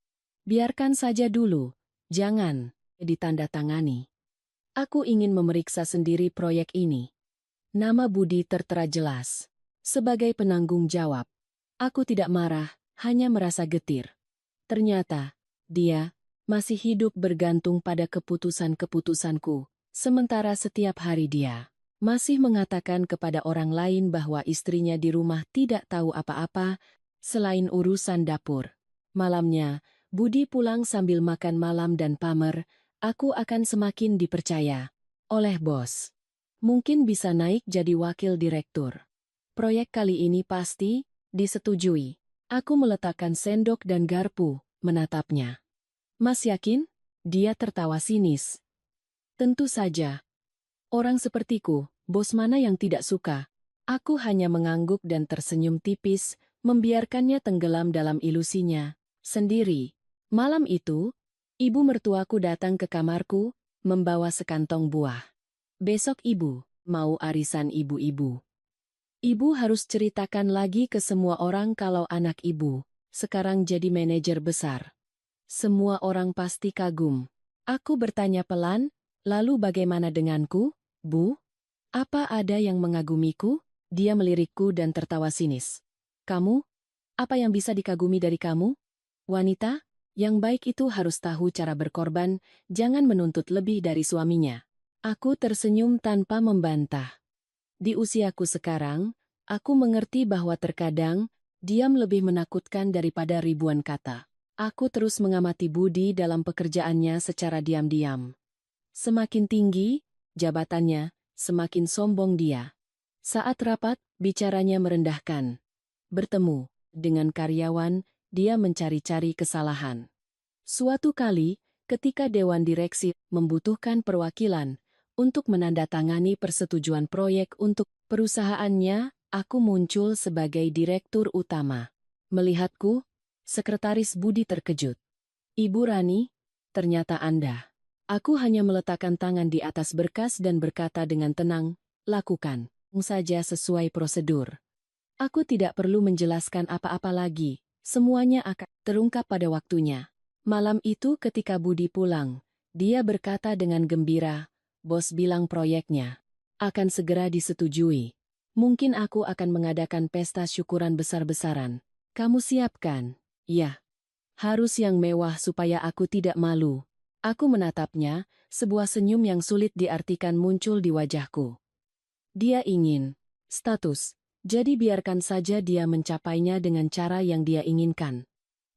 Biarkan saja dulu, jangan ditandatangani. Aku ingin memeriksa sendiri proyek ini. Nama Budi tertera jelas. Sebagai penanggung jawab, aku tidak marah, hanya merasa getir. Ternyata, dia masih hidup bergantung pada keputusan-keputusanku, sementara setiap hari dia masih mengatakan kepada orang lain bahwa istrinya di rumah tidak tahu apa-apa selain urusan dapur. Malamnya, Budi pulang sambil makan malam dan pamer, aku akan semakin dipercaya oleh bos. Mungkin bisa naik jadi wakil direktur. Proyek kali ini pasti disetujui. Aku meletakkan sendok dan garpu, menatapnya. Mas yakin? Dia tertawa sinis. Tentu saja. Orang sepertiku, bos mana yang tidak suka? Aku hanya mengangguk dan tersenyum tipis, membiarkannya tenggelam dalam ilusinya. Sendiri. Malam itu, ibu mertuaku datang ke kamarku, membawa sekantong buah. Besok ibu mau arisan ibu-ibu. Ibu harus ceritakan lagi ke semua orang kalau anak ibu sekarang jadi manajer besar. Semua orang pasti kagum. Aku bertanya pelan, lalu bagaimana denganku, Bu? Apa ada yang mengagumiku? Dia melirikku dan tertawa sinis. Kamu? Apa yang bisa dikagumi dari kamu? Wanita, yang baik itu harus tahu cara berkorban, jangan menuntut lebih dari suaminya. Aku tersenyum tanpa membantah. Di usiaku sekarang, aku mengerti bahwa terkadang, diam lebih menakutkan daripada ribuan kata. Aku terus mengamati Budi dalam pekerjaannya secara diam-diam. Semakin tinggi jabatannya, semakin sombong dia. Saat rapat, bicaranya merendahkan. Bertemu dengan karyawan, dia mencari-cari kesalahan. Suatu kali, ketika Dewan Direksi membutuhkan perwakilan untuk menandatangani persetujuan proyek untuk perusahaannya, aku muncul sebagai direktur utama. Melihatku, Sekretaris Budi terkejut. Ibu Rani, ternyata Anda. Aku hanya meletakkan tangan di atas berkas dan berkata dengan tenang, lakukan saja sesuai prosedur. Aku tidak perlu menjelaskan apa-apa lagi, semuanya akan terungkap pada waktunya. Malam itu ketika Budi pulang, dia berkata dengan gembira, bos bilang proyeknya akan segera disetujui. Mungkin aku akan mengadakan pesta syukuran besar-besaran. Kamu siapkan? Ya. Harus yang mewah supaya aku tidak malu. Aku menatapnya, sebuah senyum yang sulit diartikan muncul di wajahku. Dia ingin status, jadi biarkan saja dia mencapainya dengan cara yang dia inginkan.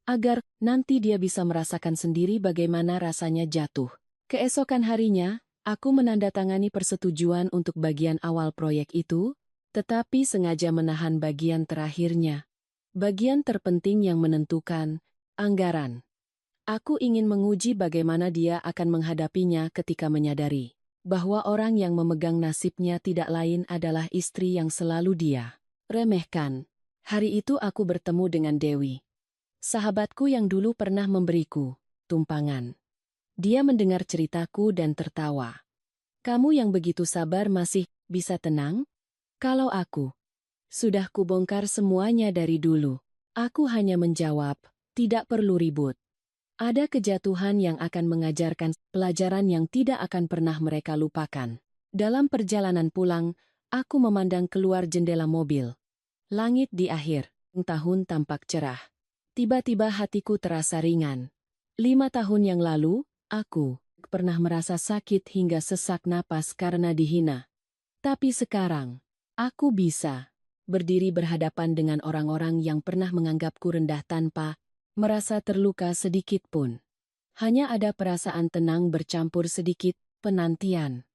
Agar nanti dia bisa merasakan sendiri bagaimana rasanya jatuh. Keesokan harinya, aku menandatangani persetujuan untuk bagian awal proyek itu, tetapi sengaja menahan bagian terakhirnya. Bagian terpenting yang menentukan, anggaran. Aku ingin menguji bagaimana dia akan menghadapinya ketika menyadari bahwa orang yang memegang nasibnya tidak lain adalah istri yang selalu dia remehkan. Hari itu aku bertemu dengan Dewi, sahabatku yang dulu pernah memberiku tumpangan. Dia mendengar ceritaku dan tertawa. Kamu yang begitu sabar masih bisa tenang? Kalau aku sudah kubongkar semuanya dari dulu. Aku hanya menjawab, tidak perlu ribut. Ada kejatuhan yang akan mengajarkan pelajaran yang tidak akan pernah mereka lupakan. Dalam perjalanan pulang, aku memandang keluar jendela mobil. Langit di akhir tahun tampak cerah. Tiba-tiba hatiku terasa ringan. 5 tahun yang lalu, aku pernah merasa sakit hingga sesak napas karena dihina. Tapi sekarang, aku bisa berdiri berhadapan dengan orang-orang yang pernah menganggapku rendah tanpa merasa terluka sedikit pun. Hanya ada perasaan tenang bercampur sedikit penantian.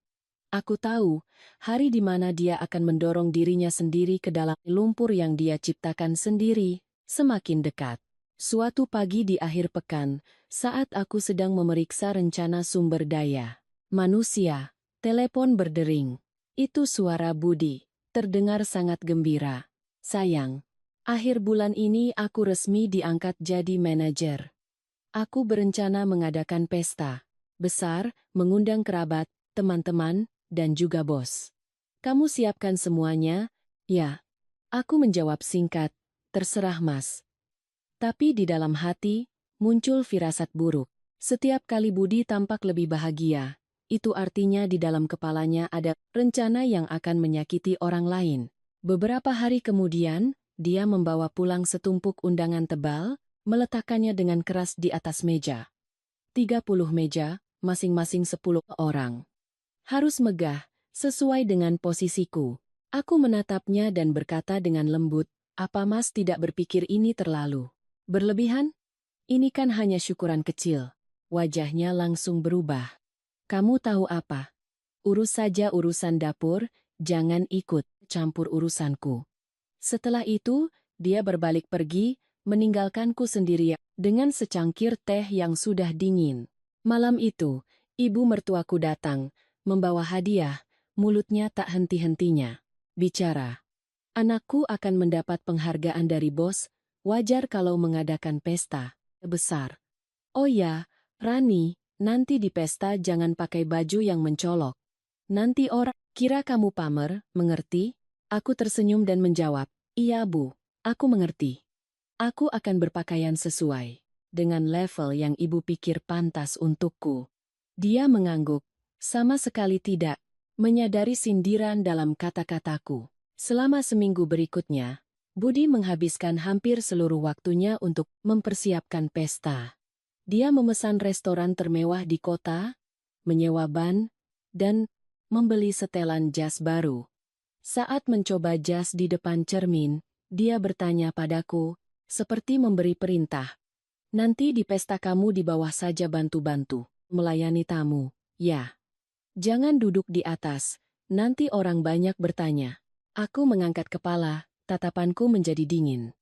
Aku tahu, hari di mana dia akan mendorong dirinya sendiri ke dalam lumpur yang dia ciptakan sendiri, semakin dekat. Suatu pagi di akhir pekan, saat aku sedang memeriksa rencana sumber daya manusia, telepon berdering. Itu suara Budi. Terdengar sangat gembira. Sayang, akhir bulan ini aku resmi diangkat jadi manajer. Aku berencana mengadakan pesta besar, mengundang kerabat, teman-teman, dan juga bos. Kamu siapkan semuanya? Ya. Aku menjawab singkat, terserah mas. Tapi di dalam hati, muncul firasat buruk. Setiap kali Budi tampak lebih bahagia, itu artinya di dalam kepalanya ada rencana yang akan menyakiti orang lain. Beberapa hari kemudian, dia membawa pulang setumpuk undangan tebal, meletakkannya dengan keras di atas meja. 30 meja, masing-masing 10 orang. Harus megah, sesuai dengan posisiku. Aku menatapnya dan berkata dengan lembut, "Apa Mas tidak berpikir ini terlalu berlebihan? Ini kan hanya syukuran kecil." Wajahnya langsung berubah. "Kamu tahu apa? Urus saja urusan dapur, jangan ikut campur urusanku." Setelah itu, dia berbalik pergi, meninggalkanku sendirian dengan secangkir teh yang sudah dingin. Malam itu, ibu mertuaku datang, membawa hadiah, mulutnya tak henti-hentinya bicara. "Anakku akan mendapat penghargaan dari bos, wajar kalau mengadakan pesta besar. Oh ya, Rani, nanti di pesta jangan pakai baju yang mencolok. Nanti orang kira kamu pamer, mengerti?" Aku tersenyum dan menjawab, "Iya Bu, aku mengerti. Aku akan berpakaian sesuai dengan level yang ibu pikir pantas untukku." Dia mengangguk, sama sekali tidak menyadari sindiran dalam kata-kataku. Selama seminggu berikutnya, Budi menghabiskan hampir seluruh waktunya untuk mempersiapkan pesta. Dia memesan restoran termewah di kota, menyewa ban, dan membeli setelan jas baru. Saat mencoba jas di depan cermin, dia bertanya padaku, seperti memberi perintah. "Nanti di pesta kamu di bawah saja bantu-bantu, melayani tamu, ya. Jangan duduk di atas, nanti orang banyak bertanya." Aku mengangkat kepala, tatapanku menjadi dingin.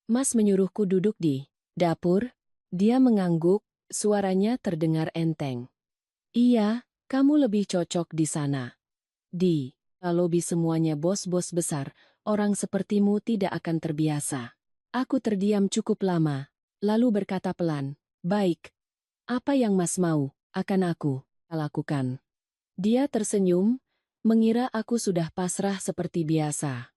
"Mas menyuruhku duduk di dapur?" Dia mengangguk, suaranya terdengar enteng. "Iya, kamu lebih cocok di sana. Di lobi semuanya bos-bos besar, orang sepertimu tidak akan terbiasa." Aku terdiam cukup lama, lalu berkata pelan, "Baik. Apa yang Mas mau, akan aku lakukan." Dia tersenyum, mengira aku sudah pasrah seperti biasa.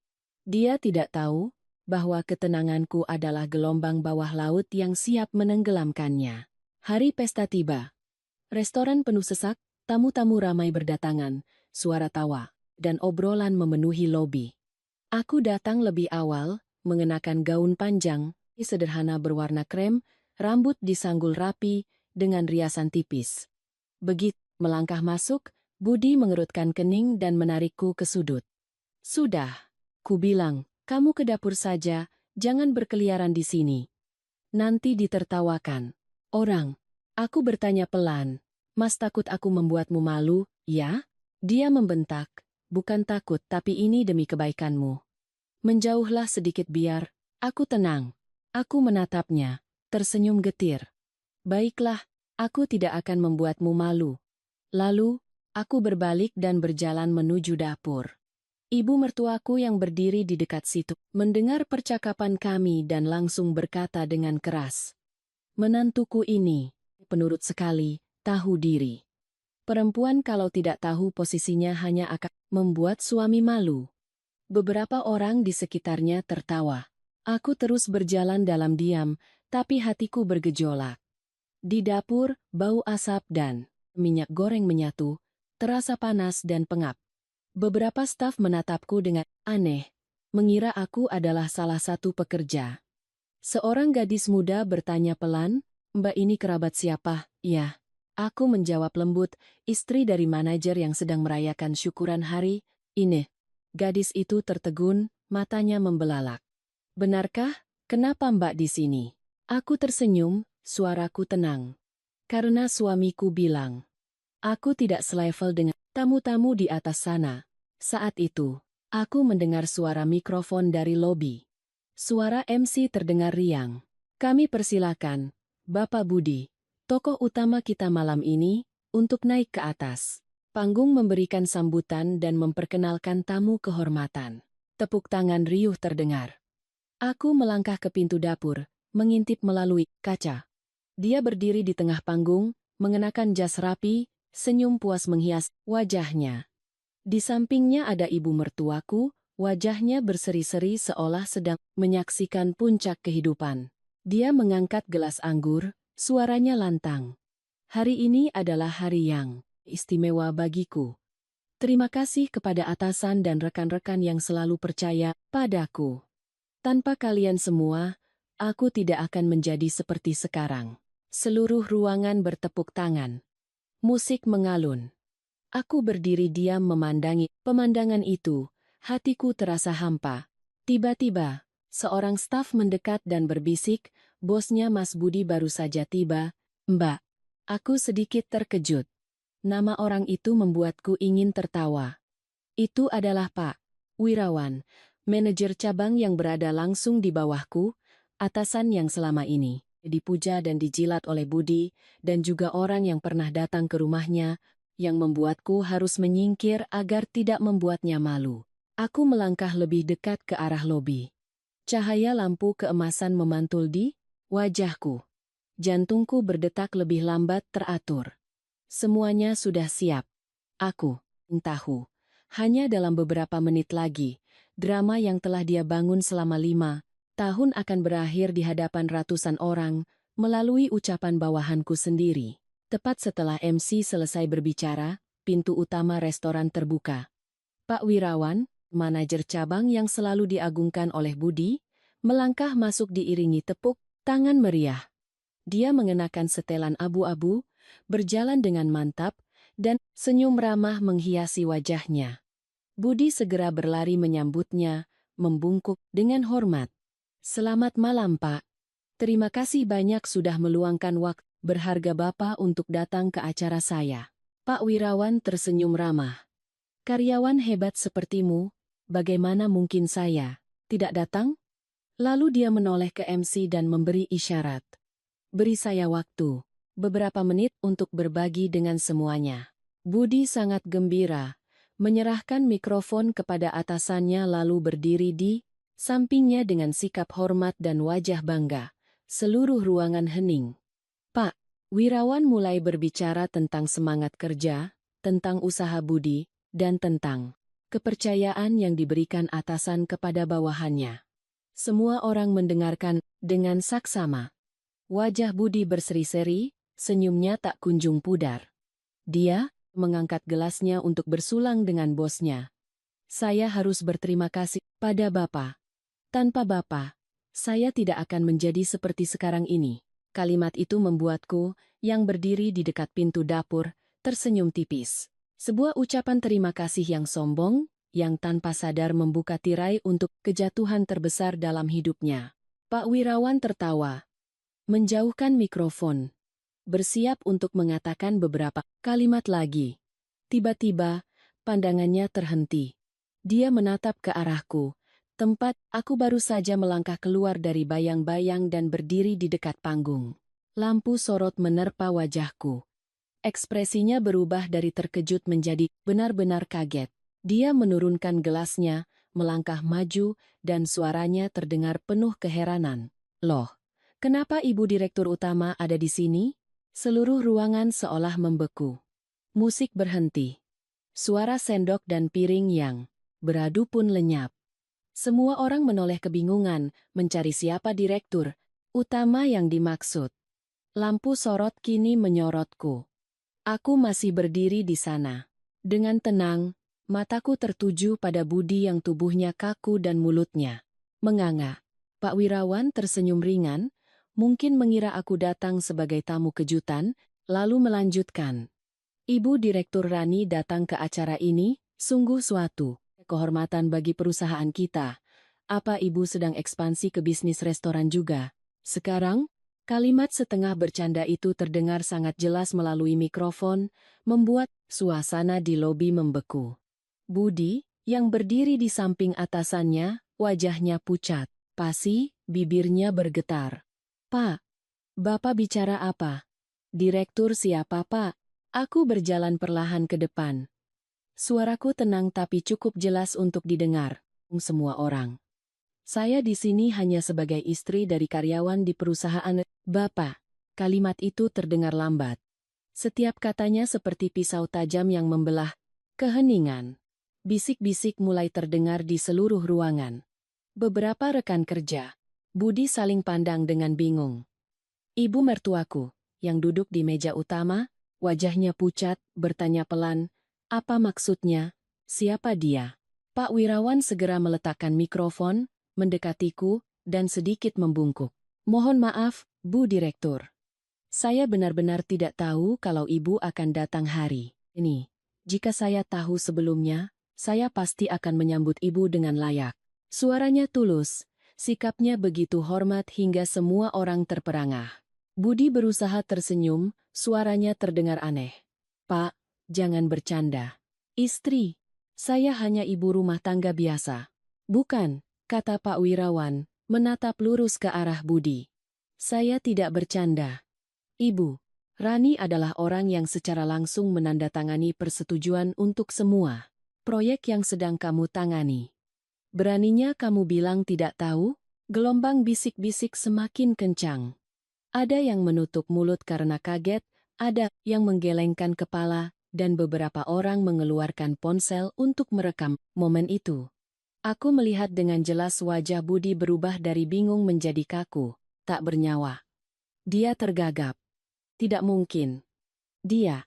Dia tidak tahu bahwa ketenanganku adalah gelombang bawah laut yang siap menenggelamkannya. Hari pesta tiba. Restoran penuh sesak, tamu-tamu ramai berdatangan, suara tawa dan obrolan memenuhi lobi. Aku datang lebih awal, mengenakan gaun panjang, sederhana berwarna krem, rambut disanggul rapi, dengan riasan tipis. Begitu melangkah masuk, Budi mengerutkan kening dan menarikku ke sudut. "Sudah," ku bilang, "kamu ke dapur saja, jangan berkeliaran di sini. Nanti ditertawakan orang." Aku bertanya pelan, "Mas takut aku membuatmu malu, ya?" Dia membentak, "Bukan takut tapi ini demi kebaikanmu. Menjauhlah sedikit biar aku tenang." Aku menatapnya, tersenyum getir. "Baiklah, aku tidak akan membuatmu malu." Lalu, aku berbalik dan berjalan menuju dapur. Ibu mertuaku yang berdiri di dekat situ mendengar percakapan kami dan langsung berkata dengan keras, "Menantuku ini, penurut sekali, tahu diri. Perempuan kalau tidak tahu posisinya hanya akan membuat suami malu." Beberapa orang di sekitarnya tertawa. Aku terus berjalan dalam diam, tapi hatiku bergejolak. Di dapur, bau asap dan minyak goreng menyatu, terasa panas dan pengap. Beberapa staf menatapku dengan aneh, mengira aku adalah salah satu pekerja. Seorang gadis muda bertanya pelan, "Mbak ini kerabat siapa?" "Ya." Aku menjawab lembut, "Istri dari manajer yang sedang merayakan syukuran hari ini." Gadis itu tertegun, matanya membelalak. "Benarkah? Kenapa Mbak di sini?" Aku tersenyum, suaraku tenang. "Karena suamiku bilang, aku tidak selevel dengan tamu-tamu di atas sana." Saat itu, aku mendengar suara mikrofon dari lobi. Suara MC terdengar riang. "Kami persilakan, Bapak Budi, tokoh utama kita malam ini, untuk naik ke atas panggung memberikan sambutan dan memperkenalkan tamu kehormatan." Tepuk tangan riuh terdengar. Aku melangkah ke pintu dapur, mengintip melalui kaca. Dia berdiri di tengah panggung, mengenakan jas rapi, senyum puas menghias wajahnya. Di sampingnya ada ibu mertuaku, wajahnya berseri-seri seolah sedang menyaksikan puncak kehidupan. Dia mengangkat gelas anggur, suaranya lantang. "Hari ini adalah hari yang istimewa bagiku. Terima kasih kepada atasan dan rekan-rekan yang selalu percaya padaku. Tanpa kalian semua, aku tidak akan menjadi seperti sekarang. Seluruh ruangan bertepuk tangan. Musik mengalun. Aku berdiri diam memandangi pemandangan itu. Hatiku terasa hampa. Tiba-tiba, seorang staf mendekat dan berbisik, "Bosnya Mas Budi baru saja tiba, Mbak." Aku sedikit terkejut. Nama orang itu membuatku ingin tertawa. Itu adalah Pak Wirawan, manajer cabang yang berada langsung di bawahku, atasan yang selama ini dipuja dan dijilat oleh Budi, dan juga orang yang pernah datang ke rumahnya, yang membuatku harus menyingkir agar tidak membuatnya malu. Aku melangkah lebih dekat ke arah lobi. Cahaya lampu keemasan memantul di wajahku. Jantungku berdetak lebih lambat teratur. Semuanya sudah siap. Aku tahu. Hanya dalam beberapa menit lagi, drama yang telah dia bangun selama 5 tahun akan berakhir di hadapan ratusan orang, melalui ucapan bawahanku sendiri. Tepat setelah MC selesai berbicara, pintu utama restoran terbuka. Pak Wirawan, manajer cabang yang selalu diagungkan oleh Budi, melangkah masuk diiringi tepuk tangan meriah. Dia mengenakan setelan abu-abu, berjalan dengan mantap, dan senyum ramah menghiasi wajahnya. Budi segera berlari menyambutnya, membungkuk dengan hormat. "Selamat malam, Pak. Terima kasih banyak sudah meluangkan waktu berharga Bapak untuk datang ke acara saya." Pak Wirawan tersenyum ramah. "Karyawan hebat sepertimu, bagaimana mungkin saya tidak datang?" Lalu dia menoleh ke MC dan memberi isyarat. "Beri saya waktu beberapa menit untuk berbagi dengan semuanya." Budi sangat gembira, menyerahkan mikrofon kepada atasannya lalu berdiri di sampingnya dengan sikap hormat dan wajah bangga. Seluruh ruangan hening. Pak Wirawan mulai berbicara tentang semangat kerja, tentang usaha Budi, dan tentang kepercayaan yang diberikan atasan kepada bawahannya. Semua orang mendengarkan dengan saksama. Wajah Budi berseri-seri, senyumnya tak kunjung pudar. Dia mengangkat gelasnya untuk bersulang dengan bosnya. "Saya harus berterima kasih pada Bapak. Tanpa Bapak, saya tidak akan menjadi seperti sekarang ini." Kalimat itu membuatku, yang berdiri di dekat pintu dapur, tersenyum tipis. Sebuah ucapan terima kasih yang sombong, yang tanpa sadar membuka tirai untuk kejatuhan terbesar dalam hidupnya. Pak Wirawan tertawa, menjauhkan mikrofon, bersiap untuk mengatakan beberapa kalimat lagi. Tiba-tiba, pandangannya terhenti. Dia menatap ke arahku, tempat aku baru saja melangkah keluar dari bayang-bayang dan berdiri di dekat panggung. Lampu sorot menerpa wajahku. Ekspresinya berubah dari terkejut menjadi benar-benar kaget. Dia menurunkan gelasnya, melangkah maju, dan suaranya terdengar penuh keheranan. "Loh, kenapa Ibu Direktur Utama ada di sini?" Seluruh ruangan seolah membeku. Musik berhenti. Suara sendok dan piring yang beradu pun lenyap. Semua orang menoleh kebingungan, mencari siapa Direktur Utama yang dimaksud. Lampu sorot kini menyorotku. Aku masih berdiri di sana. Dengan tenang, mataku tertuju pada Budi yang tubuhnya kaku dan mulutnya menganga. Pak Wirawan tersenyum ringan, mungkin mengira aku datang sebagai tamu kejutan, lalu melanjutkan. "Ibu Direktur Rani datang ke acara ini, sungguh suatu kehormatan bagi perusahaan kita. Apa Ibu sedang ekspansi ke bisnis restoran juga?" Sekarang, kalimat setengah bercanda itu terdengar sangat jelas melalui mikrofon, membuat suasana di lobi membeku. Budi, yang berdiri di samping atasannya, wajahnya pucat, pasi, bibirnya bergetar. "Pak, Bapak bicara apa?" "Direktur siapa, Pak?" Aku berjalan perlahan ke depan. Suaraku tenang tapi cukup jelas untuk didengar semua orang. "Saya di sini hanya sebagai istri dari karyawan di perusahaan Bapak." Kalimat itu terdengar lambat. Setiap katanya seperti pisau tajam yang membelah keheningan. Bisik-bisik mulai terdengar di seluruh ruangan. Beberapa rekan kerja, Budi saling pandang dengan bingung. Ibu mertuaku, yang duduk di meja utama, Wajahnya pucat, bertanya pelan, "Apa maksudnya? Siapa dia?" Pak Wirawan segera meletakkan mikrofon, mendekatiku, dan sedikit membungkuk. "Mohon maaf, Bu Direktur. Saya benar-benar tidak tahu kalau Ibu akan datang hari ini. Jika saya tahu sebelumnya, saya pasti akan menyambut Ibu dengan layak." Suaranya tulus, sikapnya begitu hormat hingga semua orang terperangah. Budi berusaha tersenyum, suaranya terdengar aneh. "Pak, jangan bercanda. Istri, saya hanya ibu rumah tangga biasa." "Bukan," kata Pak Wirawan, menatap lurus ke arah Budi. "Saya tidak bercanda. Ibu, Rani adalah orang yang secara langsung menandatangani persetujuan untuk semua proyek yang sedang kamu tangani. Beraninya kamu bilang tidak tahu?" Gelombang bisik-bisik semakin kencang. Ada yang menutup mulut karena kaget, ada yang menggelengkan kepala, dan beberapa orang mengeluarkan ponsel untuk merekam momen itu. Aku melihat dengan jelas wajah Budi berubah dari bingung menjadi kaku, tak bernyawa. Dia tergagap. Tidak mungkin. Dia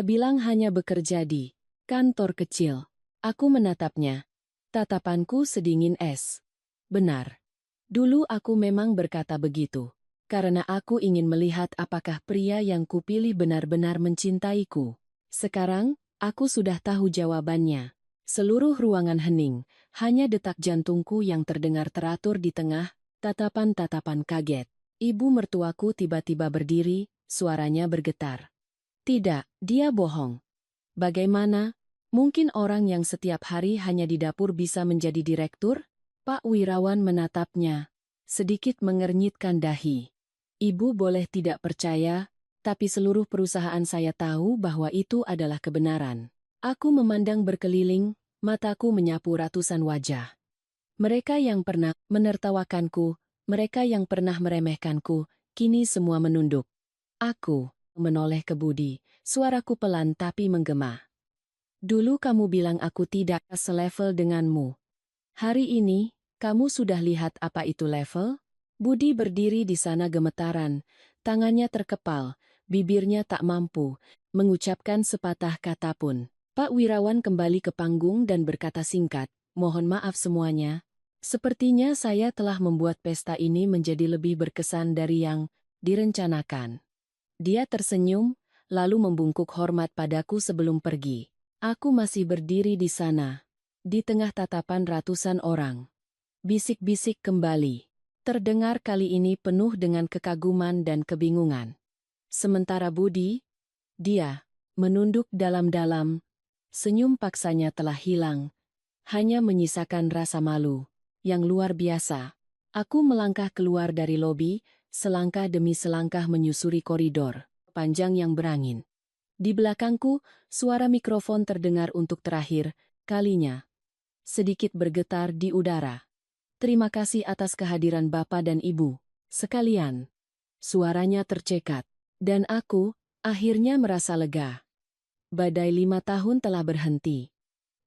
bilang hanya bekerja di kantor kecil. Aku menatapnya. Tatapanku sedingin es. Benar. Dulu aku memang berkata begitu. Karena aku ingin melihat apakah pria yang kupilih benar-benar mencintaiku. Sekarang, aku sudah tahu jawabannya. Seluruh ruangan hening, hanya detak jantungku yang terdengar teratur di tengah, tatapan-tatapan kaget. Ibu mertuaku tiba-tiba berdiri, suaranya bergetar. "Tidak, dia bohong. Bagaimana? Mungkin orang yang setiap hari hanya di dapur bisa menjadi direktur?" Pak Wirawan menatapnya, sedikit mengernyitkan dahi. "Ibu boleh tidak percaya, tapi seluruh perusahaan saya tahu bahwa itu adalah kebenaran." Aku memandang berkeliling, mataku menyapu ratusan wajah. Mereka yang pernah menertawakanku, mereka yang pernah meremehkanku, kini semua menunduk. Aku menoleh ke Budi, suaraku pelan tapi menggema. "Dulu kamu bilang aku tidak selevel denganmu. Hari ini, kamu sudah lihat apa itu level?" Budi berdiri di sana gemetaran, tangannya terkepal, bibirnya tak mampu mengucapkan sepatah kata pun. Pak Wirawan kembali ke panggung dan berkata singkat, "Mohon maaf semuanya. Sepertinya saya telah membuat pesta ini menjadi lebih berkesan dari yang direncanakan." Dia tersenyum, lalu membungkuk hormat padaku sebelum pergi. Aku masih berdiri di sana, di tengah tatapan ratusan orang. Bisik-bisik kembali. Terdengar kali ini penuh dengan kekaguman dan kebingungan. Sementara Budi, dia menunduk dalam-dalam. Senyum paksanya telah hilang, hanya menyisakan rasa malu yang luar biasa. Aku melangkah keluar dari lobi, selangkah demi selangkah menyusuri koridor panjang yang berangin. Di belakangku, suara mikrofon terdengar untuk terakhir kalinya. Sedikit bergetar di udara. "Terima kasih atas kehadiran Bapak dan Ibu sekalian." Suaranya tercekat. Dan aku, akhirnya merasa lega. Badai 5 tahun telah berhenti.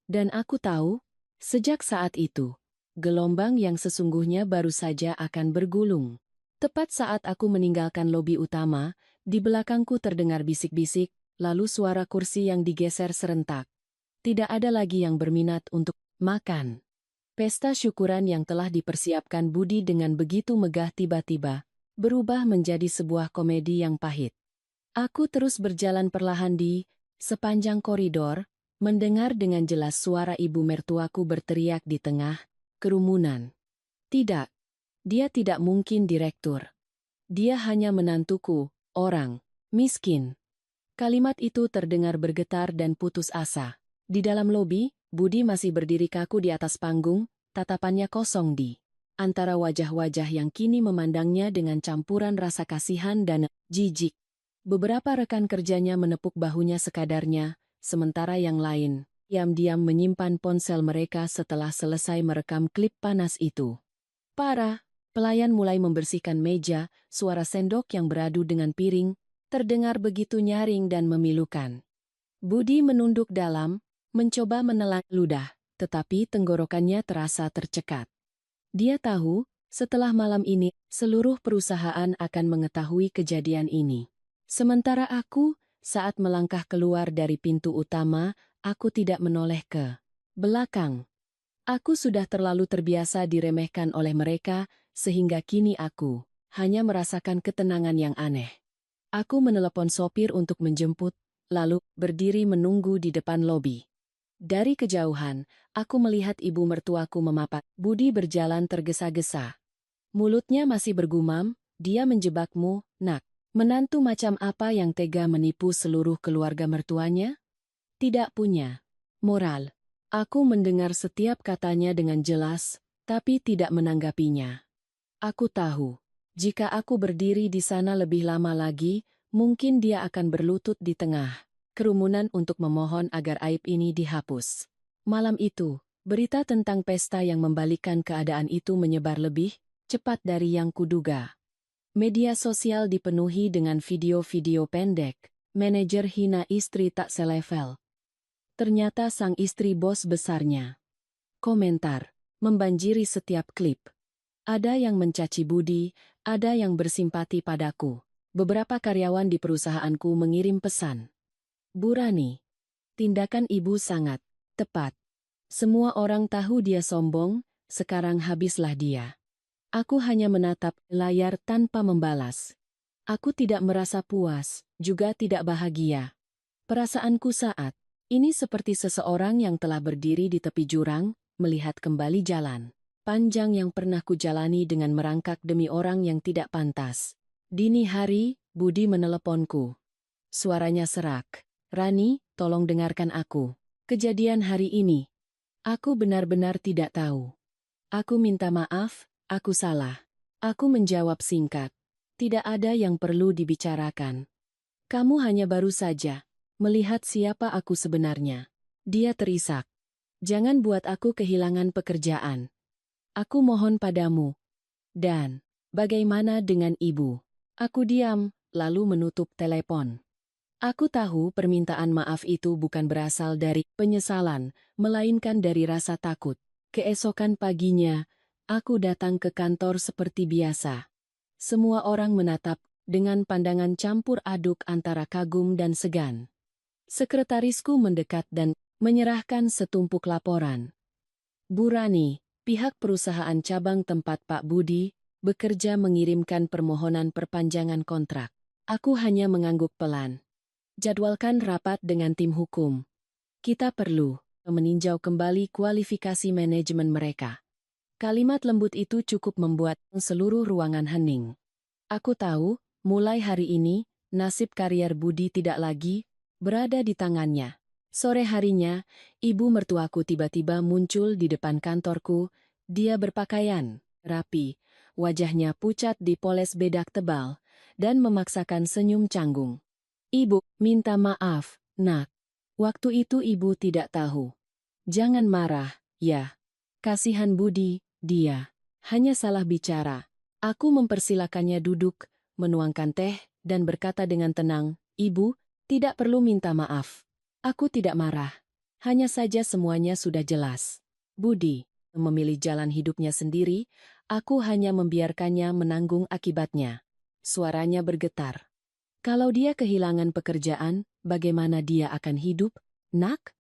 Dan aku tahu, sejak saat itu, gelombang yang sesungguhnya baru saja akan bergulung. Tepat saat aku meninggalkan lobi utama, di belakangku terdengar bisik-bisik, lalu suara kursi yang digeser serentak. Tidak ada lagi yang berminat untuk makan. Pesta syukuran yang telah dipersiapkan Budi dengan begitu megah tiba-tiba berubah menjadi sebuah komedi yang pahit. Aku terus berjalan perlahan di sepanjang koridor, mendengar dengan jelas suara ibu mertuaku berteriak di tengah kerumunan. "Tidak, dia tidak mungkin direktur. Dia hanya menantuku, orang miskin." Kalimat itu terdengar bergetar dan putus asa. Di dalam lobi, Budi masih berdiri kaku di atas panggung, tatapannya kosong di antara wajah-wajah yang kini memandangnya dengan campuran rasa kasihan dan jijik. Beberapa rekan kerjanya menepuk bahunya sekadarnya, sementara yang lain diam-diam menyimpan ponsel mereka setelah selesai merekam klip panas itu. "Para pelayan mulai membersihkan meja, suara sendok yang beradu dengan piring terdengar begitu nyaring dan memilukan." Budi menunduk dalam, mencoba menelan ludah, tetapi tenggorokannya terasa tercekat. Dia tahu, setelah malam ini, seluruh perusahaan akan mengetahui kejadian ini. Sementara aku, saat melangkah keluar dari pintu utama, aku tidak menoleh ke belakang. Aku sudah terlalu terbiasa diremehkan oleh mereka, sehingga kini aku hanya merasakan ketenangan yang aneh. Aku menelepon sopir untuk menjemput, lalu berdiri menunggu di depan lobi. Dari kejauhan, aku melihat ibu mertuaku memapak. Budi berjalan tergesa-gesa. Mulutnya masih bergumam, dia menjebakmu, nak. Menantu macam apa yang tega menipu seluruh keluarga mertuanya? Tidak punya moral. Aku mendengar setiap katanya dengan jelas, tapi tidak menanggapinya. Aku tahu, jika aku berdiri di sana lebih lama lagi, mungkin dia akan berlutut di tengah kerumunan untuk memohon agar aib ini dihapus. Malam itu, berita tentang pesta yang membalikkan keadaan itu menyebar lebih cepat dari yang kuduga. Media sosial dipenuhi dengan video-video pendek, manajer hina istri tak selevel. Ternyata sang istri bos besarnya. Komentar membanjiri setiap klip. Ada yang mencaci Budi, ada yang bersimpati padaku. Beberapa karyawan di perusahaanku mengirim pesan. Bu Rani, tindakan ibu sangat tepat. Semua orang tahu dia sombong, sekarang habislah dia. Aku hanya menatap layar tanpa membalas. Aku tidak merasa puas, juga tidak bahagia. Perasaanku saat ini seperti seseorang yang telah berdiri di tepi jurang, melihat kembali jalan panjang yang pernah kujalani dengan merangkak demi orang yang tidak pantas. Dini hari, Budi meneleponku. Suaranya serak. Rani, tolong dengarkan aku. Kejadian hari ini. Aku benar-benar tidak tahu. Aku minta maaf, aku salah. Aku menjawab singkat. Tidak ada yang perlu dibicarakan. Kamu hanya baru saja melihat siapa aku sebenarnya. Dia terisak. Jangan buat aku kehilangan pekerjaan. Aku mohon padamu. Dan, bagaimana dengan ibu? Aku diam, lalu menutup telepon. Aku tahu permintaan maaf itu bukan berasal dari penyesalan, melainkan dari rasa takut. Keesokan paginya, aku datang ke kantor seperti biasa. Semua orang menatap dengan pandangan campur aduk antara kagum dan segan. Sekretarisku mendekat dan menyerahkan setumpuk laporan. Bu Rani, pihak perusahaan cabang tempat Pak Budi bekerja mengirimkan permohonan perpanjangan kontrak. Aku hanya mengangguk pelan. Jadwalkan rapat dengan tim hukum. Kita perlu meninjau kembali kualifikasi manajemen mereka. Kalimat lembut itu cukup membuat seluruh ruangan hening. Aku tahu, mulai hari ini, nasib karier Budi tidak lagi berada di tangannya. Sore harinya, ibu mertuaku tiba-tiba muncul di depan kantorku. Dia berpakaian rapi, wajahnya pucat dipoles bedak tebal, dan memaksakan senyum canggung. Ibu, minta maaf, nak. Waktu itu ibu tidak tahu. Jangan marah, ya. Kasihan Budi, dia hanya salah bicara. Aku mempersilakannya duduk, menuangkan teh, dan berkata dengan tenang, Ibu, tidak perlu minta maaf. Aku tidak marah. Hanya saja semuanya sudah jelas. Budi memilih jalan hidupnya sendiri, aku hanya membiarkannya menanggung akibatnya. Suaranya bergetar. Kalau dia kehilangan pekerjaan, bagaimana dia akan hidup, nak?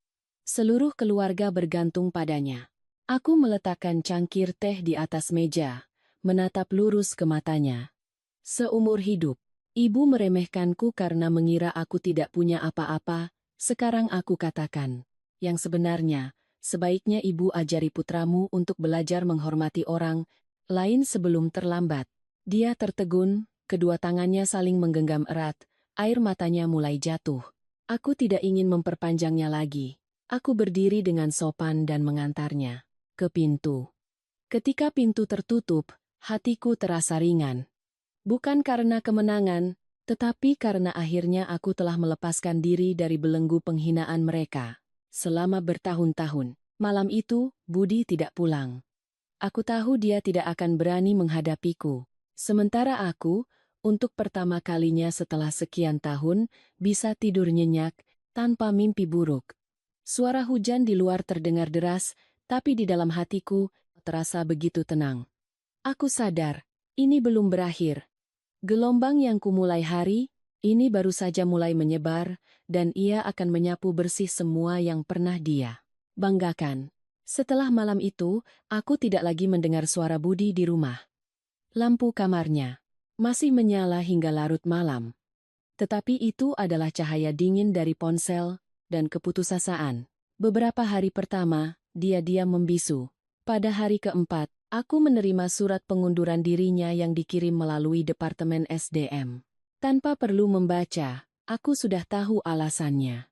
Seluruh keluarga bergantung padanya. Aku meletakkan cangkir teh di atas meja, menatap lurus ke matanya. Seumur hidup, ibu meremehkanku karena mengira aku tidak punya apa-apa. Sekarang aku katakan, yang sebenarnya, sebaiknya ibu ajari putramu untuk belajar menghormati orang lain sebelum terlambat. Dia tertegun, kedua tangannya saling menggenggam erat, air matanya mulai jatuh. Aku tidak ingin memperpanjangnya lagi. Aku berdiri dengan sopan dan mengantarnya ke pintu. Ketika pintu tertutup, hatiku terasa ringan. Bukan karena kemenangan, tetapi karena akhirnya aku telah melepaskan diri dari belenggu penghinaan mereka. Selama bertahun-tahun, malam itu, Budi tidak pulang. Aku tahu dia tidak akan berani menghadapiku. Sementara aku, untuk pertama kalinya setelah sekian tahun, bisa tidur nyenyak, tanpa mimpi buruk. Suara hujan di luar terdengar deras, tapi di dalam hatiku, terasa begitu tenang. Aku sadar, ini belum berakhir. Gelombang yang kumulai hari Ini baru saja mulai menyebar, dan ia akan menyapu bersih semua yang pernah dia banggakan. Setelah malam itu, aku tidak lagi mendengar suara Budi di rumah. Lampu kamarnya masih menyala hingga larut malam. Tetapi itu adalah cahaya dingin dari ponsel dan keputusasaan. Beberapa hari pertama, dia diam membisu. Pada hari keempat, aku menerima surat pengunduran dirinya yang dikirim melalui Departemen SDM. Tanpa perlu membaca, aku sudah tahu alasannya.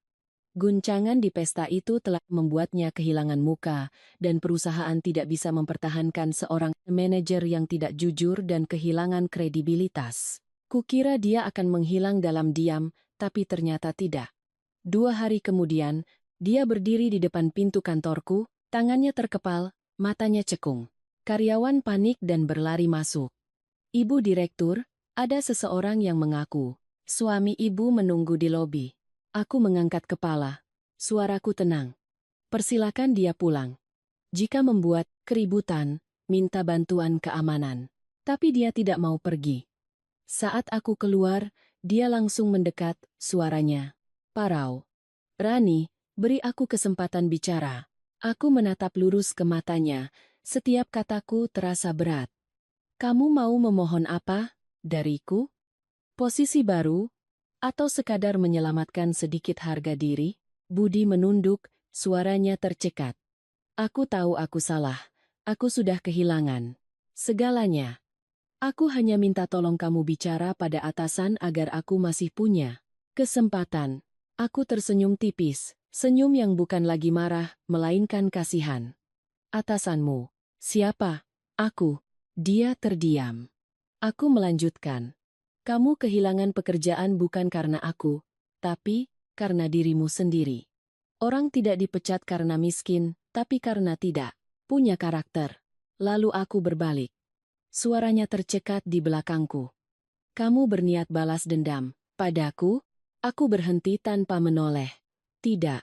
Guncangan di pesta itu telah membuatnya kehilangan muka, dan perusahaan tidak bisa mempertahankan seorang manajer yang tidak jujur dan kehilangan kredibilitas. Kukira dia akan menghilang dalam diam, tapi ternyata tidak. 2 hari kemudian, dia berdiri di depan pintu kantorku, tangannya terkepal, matanya cekung. Karyawan panik dan berlari masuk. Ibu direktur, ada seseorang yang mengaku. Suami ibu menunggu di lobi. Aku mengangkat kepala. Suaraku tenang. Persilakan dia pulang. Jika membuat keributan, minta bantuan keamanan. Tapi dia tidak mau pergi. Saat aku keluar, dia langsung mendekat, suaranya parau. Rani, beri aku kesempatan bicara. Aku menatap lurus ke matanya, setiap kataku terasa berat. Kamu mau memohon apa dariku? Posisi baru? Atau sekadar menyelamatkan sedikit harga diri? Budi menunduk, suaranya tercekat. Aku tahu aku salah. Aku sudah kehilangan segalanya. Aku hanya minta tolong kamu bicara pada atasan agar aku masih punya kesempatan. Aku tersenyum tipis, senyum yang bukan lagi marah, melainkan kasihan. Atasanmu. Siapa? Aku. Dia terdiam. Aku melanjutkan. Kamu kehilangan pekerjaan bukan karena aku, tapi karena dirimu sendiri. Orang tidak dipecat karena miskin, tapi karena tidak punya karakter. Lalu aku berbalik. Suaranya tercekat di belakangku. Kamu berniat balas dendam padaku? Aku berhenti tanpa menoleh. Tidak.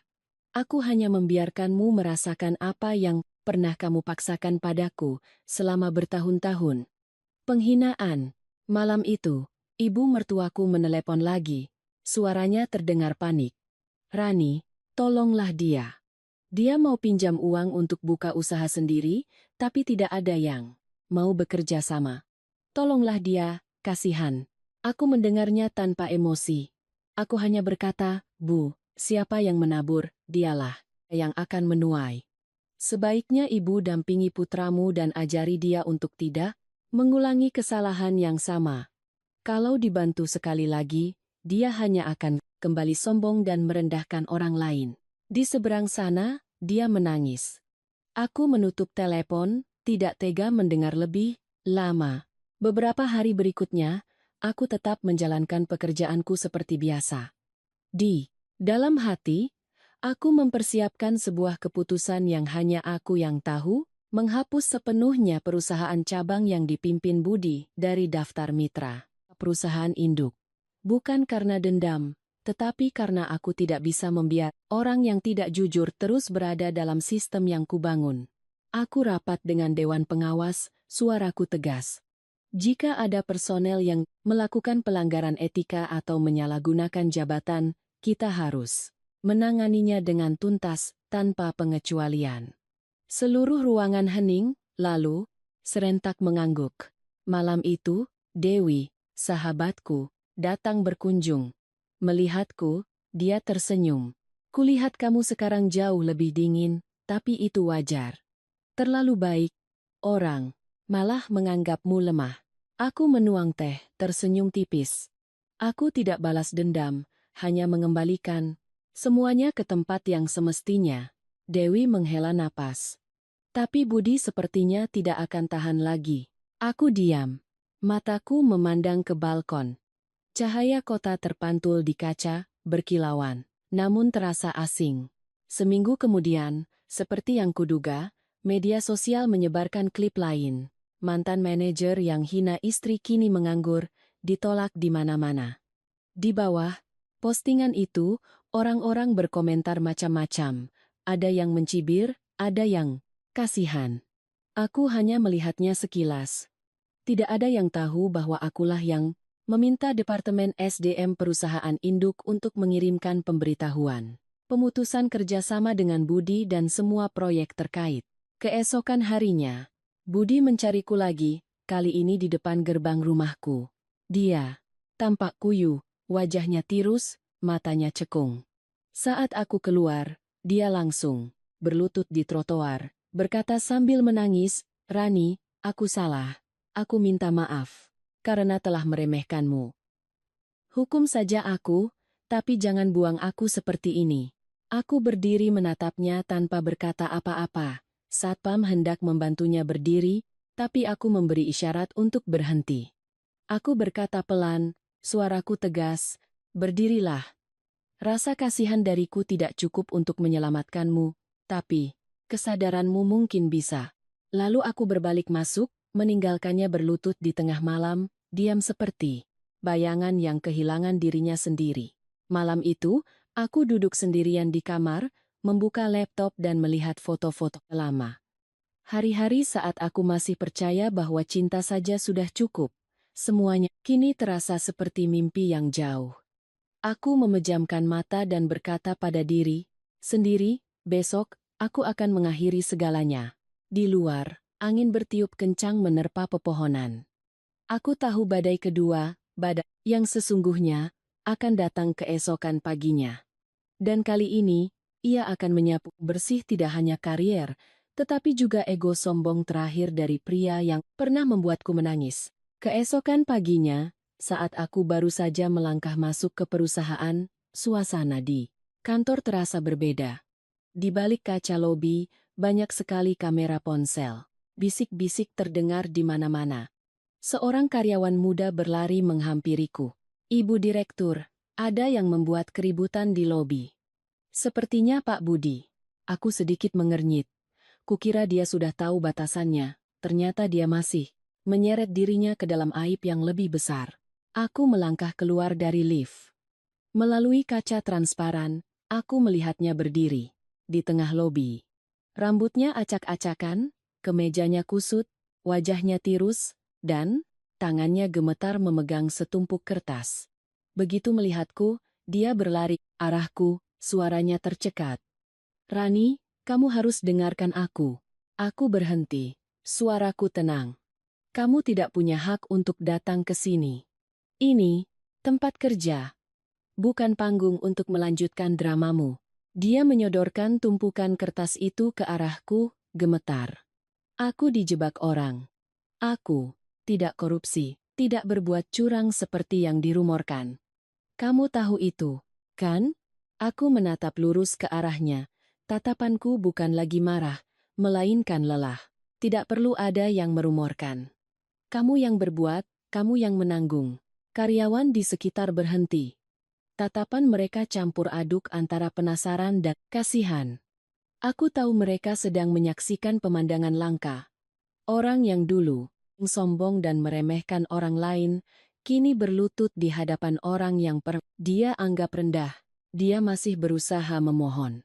Aku hanya membiarkanmu merasakan apa yang pernah kamu paksakan padaku selama bertahun-tahun. Penghinaan. Malam itu, ibu mertuaku menelepon lagi. Suaranya terdengar panik. Rani, tolonglah dia. Dia mau pinjam uang untuk buka usaha sendiri, tapi tidak ada yang mau bekerja sama. Tolonglah dia, kasihan. Aku mendengarnya tanpa emosi. Aku hanya berkata, Bu, siapa yang menabur, dialah yang akan menuai. Sebaiknya ibu dampingi putramu dan ajari dia untuk tidak mengulangi kesalahan yang sama. Kalau dibantu sekali lagi, dia hanya akan kembali sombong dan merendahkan orang lain. Di seberang sana, dia menangis. Aku menutup telepon, tidak tega mendengar lebih lama. Beberapa hari berikutnya, aku tetap menjalankan pekerjaanku seperti biasa. Di dalam hati, aku mempersiapkan sebuah keputusan yang hanya aku yang tahu, menghapus sepenuhnya perusahaan cabang yang dipimpin Budi dari daftar mitra perusahaan induk. Bukan karena dendam, tetapi karena aku tidak bisa membiarkan orang yang tidak jujur terus berada dalam sistem yang kubangun. Aku rapat dengan Dewan Pengawas, suaraku tegas. Jika ada personel yang melakukan pelanggaran etika atau menyalahgunakan jabatan, kita harus menanganinya dengan tuntas, tanpa pengecualian. Seluruh ruangan hening, lalu serentak mengangguk. Malam itu, Dewi, sahabatku, datang berkunjung. Melihatku, dia tersenyum. Kulihat kamu sekarang jauh lebih dingin, tapi itu wajar. Terlalu baik, orang malah menganggapmu lemah. Aku menuang teh, tersenyum tipis. Aku tidak balas dendam, hanya mengembalikan semuanya ke tempat yang semestinya. Dewi menghela napas. Tapi Budi sepertinya tidak akan tahan lagi. Aku diam. Mataku memandang ke balkon. Cahaya kota terpantul di kaca, berkilauan, namun terasa asing. Seminggu kemudian, seperti yang kuduga, media sosial menyebarkan klip lain. Mantan manajer yang hina istri kini menganggur, ditolak di mana-mana. Di bawah postingan itu, orang-orang berkomentar macam-macam. Ada yang mencibir, ada yang kasihan. Aku hanya melihatnya sekilas. Tidak ada yang tahu bahwa akulah yang Meminta Departemen SDM perusahaan induk untuk mengirimkan pemberitahuan. Pemutusan kerjasama dengan Budi dan semua proyek terkait. Keesokan harinya, Budi mencariku lagi, kali ini di depan gerbang rumahku. Dia tampak kuyu, wajahnya tirus, matanya cekung. Saat aku keluar, dia langsung berlutut di trotoar, berkata sambil menangis, "Rani, aku salah. Aku minta maaf karena telah meremehkanmu. Hukum saja aku, tapi jangan buang aku seperti ini." Aku berdiri menatapnya tanpa berkata apa-apa. Satpam hendak membantunya berdiri, tapi aku memberi isyarat untuk berhenti. Aku berkata pelan, suaraku tegas, "Berdirilah. Rasa kasihan dariku tidak cukup untuk menyelamatkanmu, tapi kesadaranmu mungkin bisa." Lalu aku berbalik masuk, meninggalkannya berlutut di tengah malam, diam seperti bayangan yang kehilangan dirinya sendiri. Malam itu, aku duduk sendirian di kamar, membuka laptop dan melihat foto-foto lama. Hari-hari saat aku masih percaya bahwa cinta saja sudah cukup, semuanya kini terasa seperti mimpi yang jauh. Aku memejamkan mata dan berkata pada diri sendiri, besok, aku akan mengakhiri segalanya. Di luar, angin bertiup kencang menerpa pepohonan. Aku tahu badai kedua, badai yang sesungguhnya, akan datang keesokan paginya. Dan kali ini, ia akan menyapu bersih tidak hanya karier, tetapi juga ego sombong terakhir dari pria yang pernah membuatku menangis. Keesokan paginya, saat aku baru saja melangkah masuk ke perusahaan, suasana di kantor terasa berbeda. Di balik kaca lobi, banyak sekali kamera ponsel. Bisik-bisik terdengar di mana-mana. Seorang karyawan muda berlari menghampiriku. "Ibu Direktur, ada yang membuat keributan di lobi." "Sepertinya Pak Budi." Aku sedikit mengernyit. Kukira dia sudah tahu batasannya, ternyata dia masih menyeret dirinya ke dalam aib yang lebih besar. Aku melangkah keluar dari lift. Melalui kaca transparan, aku melihatnya berdiri di tengah lobi. Rambutnya acak-acakan, kemejanya kusut, wajahnya tirus, dan tangannya gemetar memegang setumpuk kertas. Begitu melihatku, dia berlari arahku, suaranya tercekat. "Rani, kamu harus dengarkan aku." Aku berhenti, suaraku tenang. "Kamu tidak punya hak untuk datang ke sini. Ini tempat kerja, bukan panggung untuk melanjutkan dramamu." Dia menyodorkan tumpukan kertas itu ke arahku, gemetar. "Aku dijebak orang. Aku tidak korupsi, tidak berbuat curang seperti yang dirumorkan. Kamu tahu itu, kan?" Aku menatap lurus ke arahnya. Tatapanku bukan lagi marah, melainkan lelah. Tidak perlu ada yang merumorkan. Kamu yang berbuat, kamu yang menanggung. Karyawan di sekitar berhenti. Tatapan mereka campur aduk antara penasaran dan kasihan. Aku tahu mereka sedang menyaksikan pemandangan langka. Orang yang dulu sombong dan meremehkan orang lain, kini berlutut di hadapan orang yang dia anggap rendah. Dia masih berusaha memohon.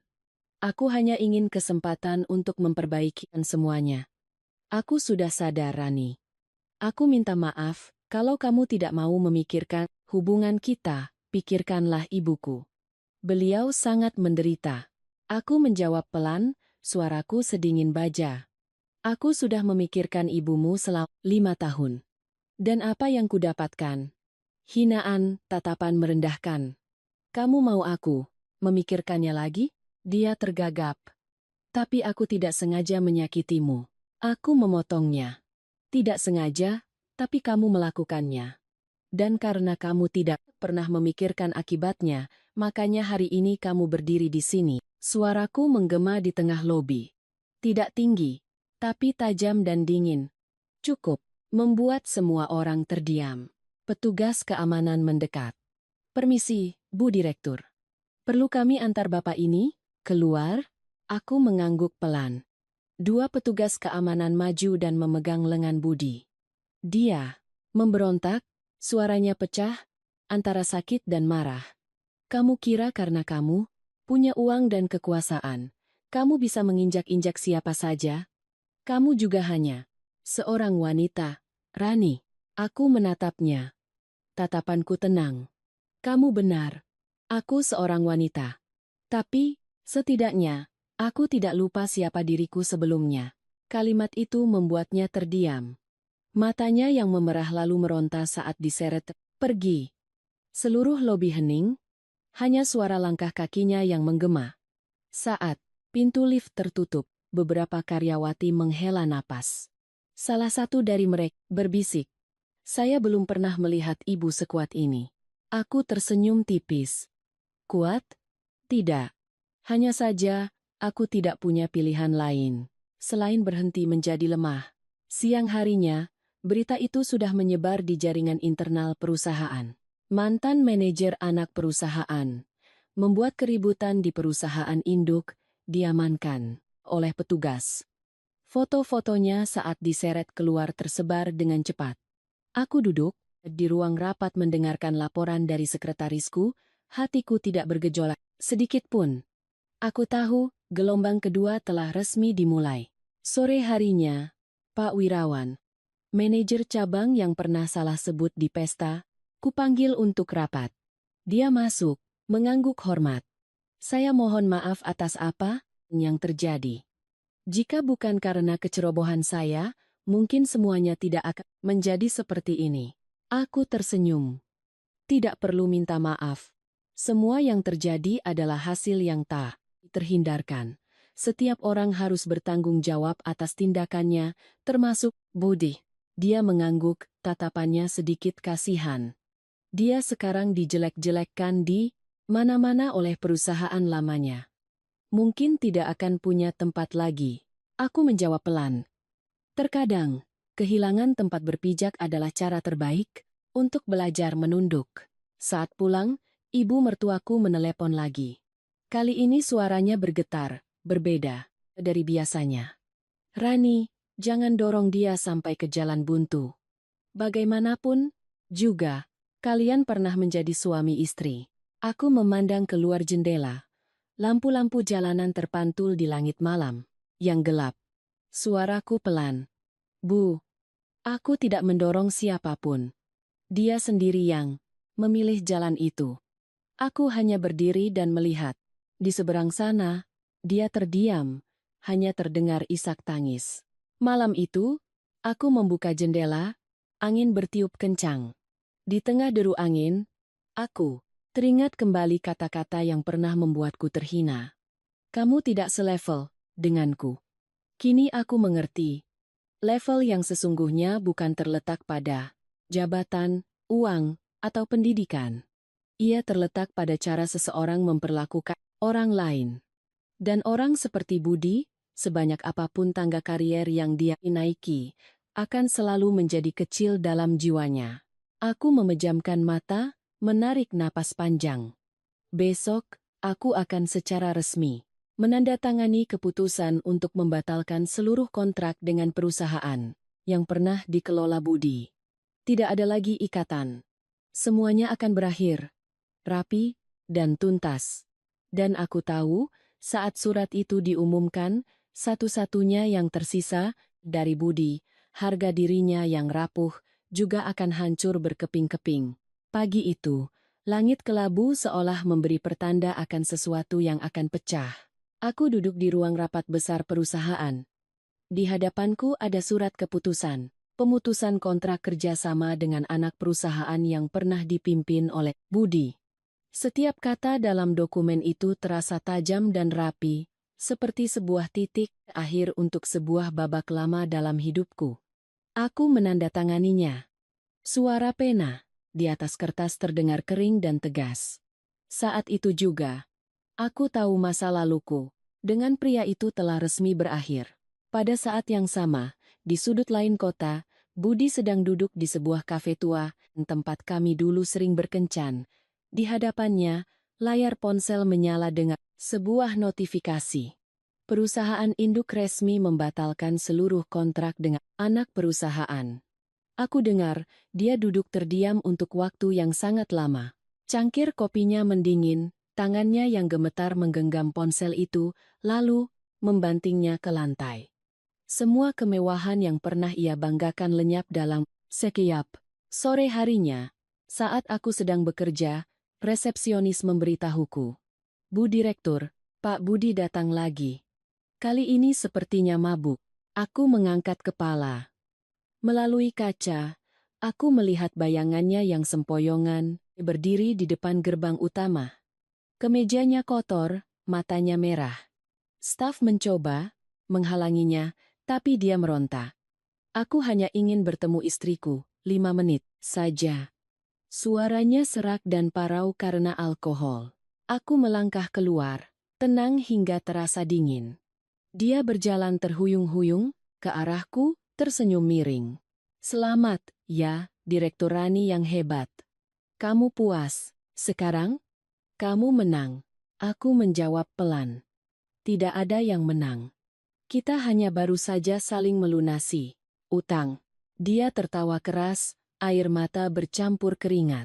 Aku hanya ingin kesempatan untuk memperbaiki semuanya. Aku sudah sadar, Rani. Aku minta maaf, kalau kamu tidak mau memikirkan hubungan kita. Pikirkanlah ibuku. Beliau sangat menderita. Aku menjawab pelan, suaraku sedingin baja. Aku sudah memikirkan ibumu selama 5 tahun. Dan apa yang kudapatkan? Hinaan, tatapan merendahkan. Kamu mau aku memikirkannya lagi? Dia tergagap. Tapi aku tidak sengaja menyakitimu. Aku memotongnya. Tidak sengaja, tapi kamu melakukannya. Dan karena kamu tidak pernah memikirkan akibatnya, makanya hari ini kamu berdiri di sini. Suaraku menggema di tengah lobi. Tidak tinggi, tapi tajam dan dingin. Cukup membuat semua orang terdiam. Petugas keamanan mendekat. "Permisi, Bu Direktur. Perlu kami antar Bapak ini keluar?" Aku mengangguk pelan. Dua petugas keamanan maju dan memegang lengan Budi. Dia memberontak. Suaranya pecah, antara sakit dan marah. "Kamu kira karena kamu punya uang dan kekuasaan, kamu bisa menginjak-injak siapa saja? Kamu juga hanya seorang wanita, Rani." Aku menatapnya. Tatapanku tenang. Kamu benar. Aku seorang wanita. Tapi, setidaknya, aku tidak lupa siapa diriku sebelumnya. Kalimat itu membuatnya terdiam. Matanya yang memerah lalu meronta saat diseret pergi. Seluruh lobi hening, hanya suara langkah kakinya yang menggema. Saat pintu lift tertutup, beberapa karyawati menghela napas. Salah satu dari mereka berbisik. Saya belum pernah melihat ibu sekuat ini. Aku tersenyum tipis. Kuat? Tidak. Hanya saja, aku tidak punya pilihan lain. Selain berhenti menjadi lemah. Siang harinya, berita itu sudah menyebar di jaringan internal perusahaan. Mantan manajer anak perusahaan membuat keributan di perusahaan induk, diamankan oleh petugas. Foto-fotonya saat diseret keluar tersebar dengan cepat. Aku duduk di ruang rapat mendengarkan laporan dari sekretarisku, hatiku tidak bergejolak sedikit pun. Aku tahu gelombang kedua telah resmi dimulai. Sore harinya, Pak Wirawan, manajer cabang yang pernah salah sebut di pesta, kupanggil untuk rapat. Dia masuk, mengangguk hormat. Saya mohon maaf atas apa yang terjadi. Jika bukan karena kecerobohan saya, mungkin semuanya tidak akan menjadi seperti ini. Aku tersenyum. Tidak perlu minta maaf. Semua yang terjadi adalah hasil yang tak terhindarkan. Setiap orang harus bertanggung jawab atas tindakannya, termasuk Budi. Dia mengangguk, tatapannya sedikit kasihan. Dia sekarang dijelek-jelekkan di mana-mana oleh perusahaan lamanya. Mungkin tidak akan punya tempat lagi. Aku menjawab pelan. Terkadang, kehilangan tempat berpijak adalah cara terbaik untuk belajar menunduk. Saat pulang, ibu mertuaku menelepon lagi. Kali ini suaranya bergetar, berbeda dari biasanya. Rani, jangan dorong dia sampai ke jalan buntu. Bagaimanapun, juga, kalian pernah menjadi suami istri. Aku memandang keluar jendela. Lampu-lampu jalanan terpantul di langit malam yang gelap. Suaraku pelan. Bu, aku tidak mendorong siapapun. Dia sendiri yang memilih jalan itu. Aku hanya berdiri dan melihat. Di seberang sana, dia terdiam, hanya terdengar isak tangis. Malam itu, aku membuka jendela, angin bertiup kencang. Di tengah deru angin, aku teringat kembali kata-kata yang pernah membuatku terhina. Kamu tidak selevel denganku. Kini aku mengerti. Level yang sesungguhnya bukan terletak pada jabatan, uang, atau pendidikan. Ia terletak pada cara seseorang memperlakukan orang lain. Dan orang seperti Budi, sebanyak apapun tangga karier yang dia naiki, akan selalu menjadi kecil dalam jiwanya. Aku memejamkan mata, menarik napas panjang. Besok, aku akan secara resmi menandatangani keputusan untuk membatalkan seluruh kontrak dengan perusahaan yang pernah dikelola Budi. Tidak ada lagi ikatan. Semuanya akan berakhir, rapi, dan tuntas. Dan aku tahu, saat surat itu diumumkan, satu-satunya yang tersisa dari Budi, harga dirinya yang rapuh, juga akan hancur berkeping-keping. Pagi itu, langit kelabu seolah memberi pertanda akan sesuatu yang akan pecah. Aku duduk di ruang rapat besar perusahaan. Di hadapanku ada surat keputusan, pemutusan kontrak kerjasama dengan anak perusahaan yang pernah dipimpin oleh Budi. Setiap kata dalam dokumen itu terasa tajam dan rapi, seperti sebuah titik akhir untuk sebuah babak lama dalam hidupku. Aku menandatanganinya. Suara pena di atas kertas terdengar kering dan tegas. Saat itu juga, aku tahu masa laluku dengan pria itu telah resmi berakhir. Pada saat yang sama, di sudut lain kota, Budi sedang duduk di sebuah kafe tua, tempat kami dulu sering berkencan. Di hadapannya, layar ponsel menyala dengan sebuah notifikasi. Perusahaan induk resmi membatalkan seluruh kontrak dengan anak perusahaan. Aku dengar, dia duduk terdiam untuk waktu yang sangat lama. Cangkir kopinya mendingin, tangannya yang gemetar menggenggam ponsel itu, lalu membantingnya ke lantai. Semua kemewahan yang pernah ia banggakan lenyap dalam sekejap. Sore harinya, Saat aku sedang bekerja, resepsionis memberitahuku. Bu Direktur, Pak Budi datang lagi. Kali ini sepertinya mabuk. Aku mengangkat kepala. Melalui kaca, aku melihat bayangannya yang sempoyongan, berdiri di depan gerbang utama. Kemejanya kotor, matanya merah. Staf mencoba menghalanginya, tapi dia meronta. Aku hanya ingin bertemu istriku, 5 menit saja. Suaranya serak dan parau karena alkohol. Aku melangkah keluar, tenang hingga terasa dingin. Dia berjalan terhuyung-huyung ke arahku, tersenyum miring. Selamat, ya, Direktur Rani yang hebat. Kamu puas. Sekarang, kamu menang. Aku menjawab pelan. Tidak ada yang menang. Kita hanya baru saja saling melunasi utang. Dia tertawa keras, air mata bercampur keringat.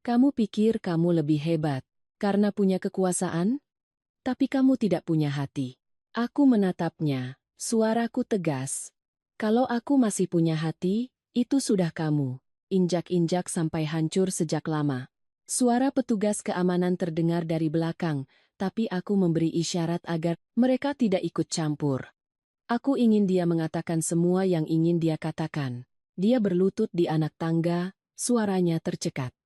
Kamu pikir kamu lebih hebat karena punya kekuasaan? Tapi kamu tidak punya hati. Aku menatapnya, suaraku tegas. Kalau aku masih punya hati, itu sudah kamu injak-injak sampai hancur sejak lama. Suara petugas keamanan terdengar dari belakang, tapi aku memberi isyarat agar mereka tidak ikut campur. Aku ingin dia mengatakan semua yang ingin dia katakan. Dia berlutut di anak tangga, suaranya tercekat.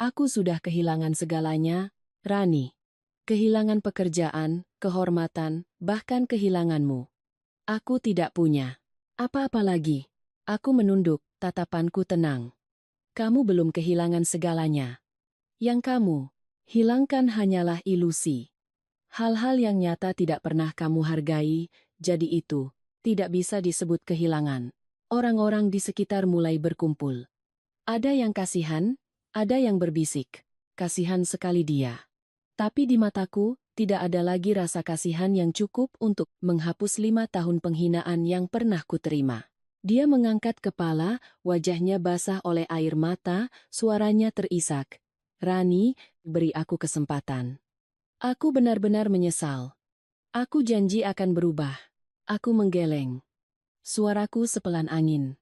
Aku sudah kehilangan segalanya, Rani. Kehilangan pekerjaan, kehormatan, bahkan kehilanganmu. Aku tidak punya apa-apa lagi. Aku menunduk, tatapanku tenang. Kamu belum kehilangan segalanya. Yang kamu hilangkan hanyalah ilusi. Hal-hal yang nyata tidak pernah kamu hargai, jadi itu tidak bisa disebut kehilangan. Orang-orang di sekitar mulai berkumpul. Ada yang kasihan, ada yang berbisik. Kasihan sekali dia. Tapi di mataku, tidak ada lagi rasa kasihan yang cukup untuk menghapus 5 tahun penghinaan yang pernah kuterima. Dia mengangkat kepala, wajahnya basah oleh air mata, suaranya terisak. Rani, beri aku kesempatan. Aku benar-benar menyesal. Aku janji akan berubah. Aku menggeleng. Suaraku sepelan angin.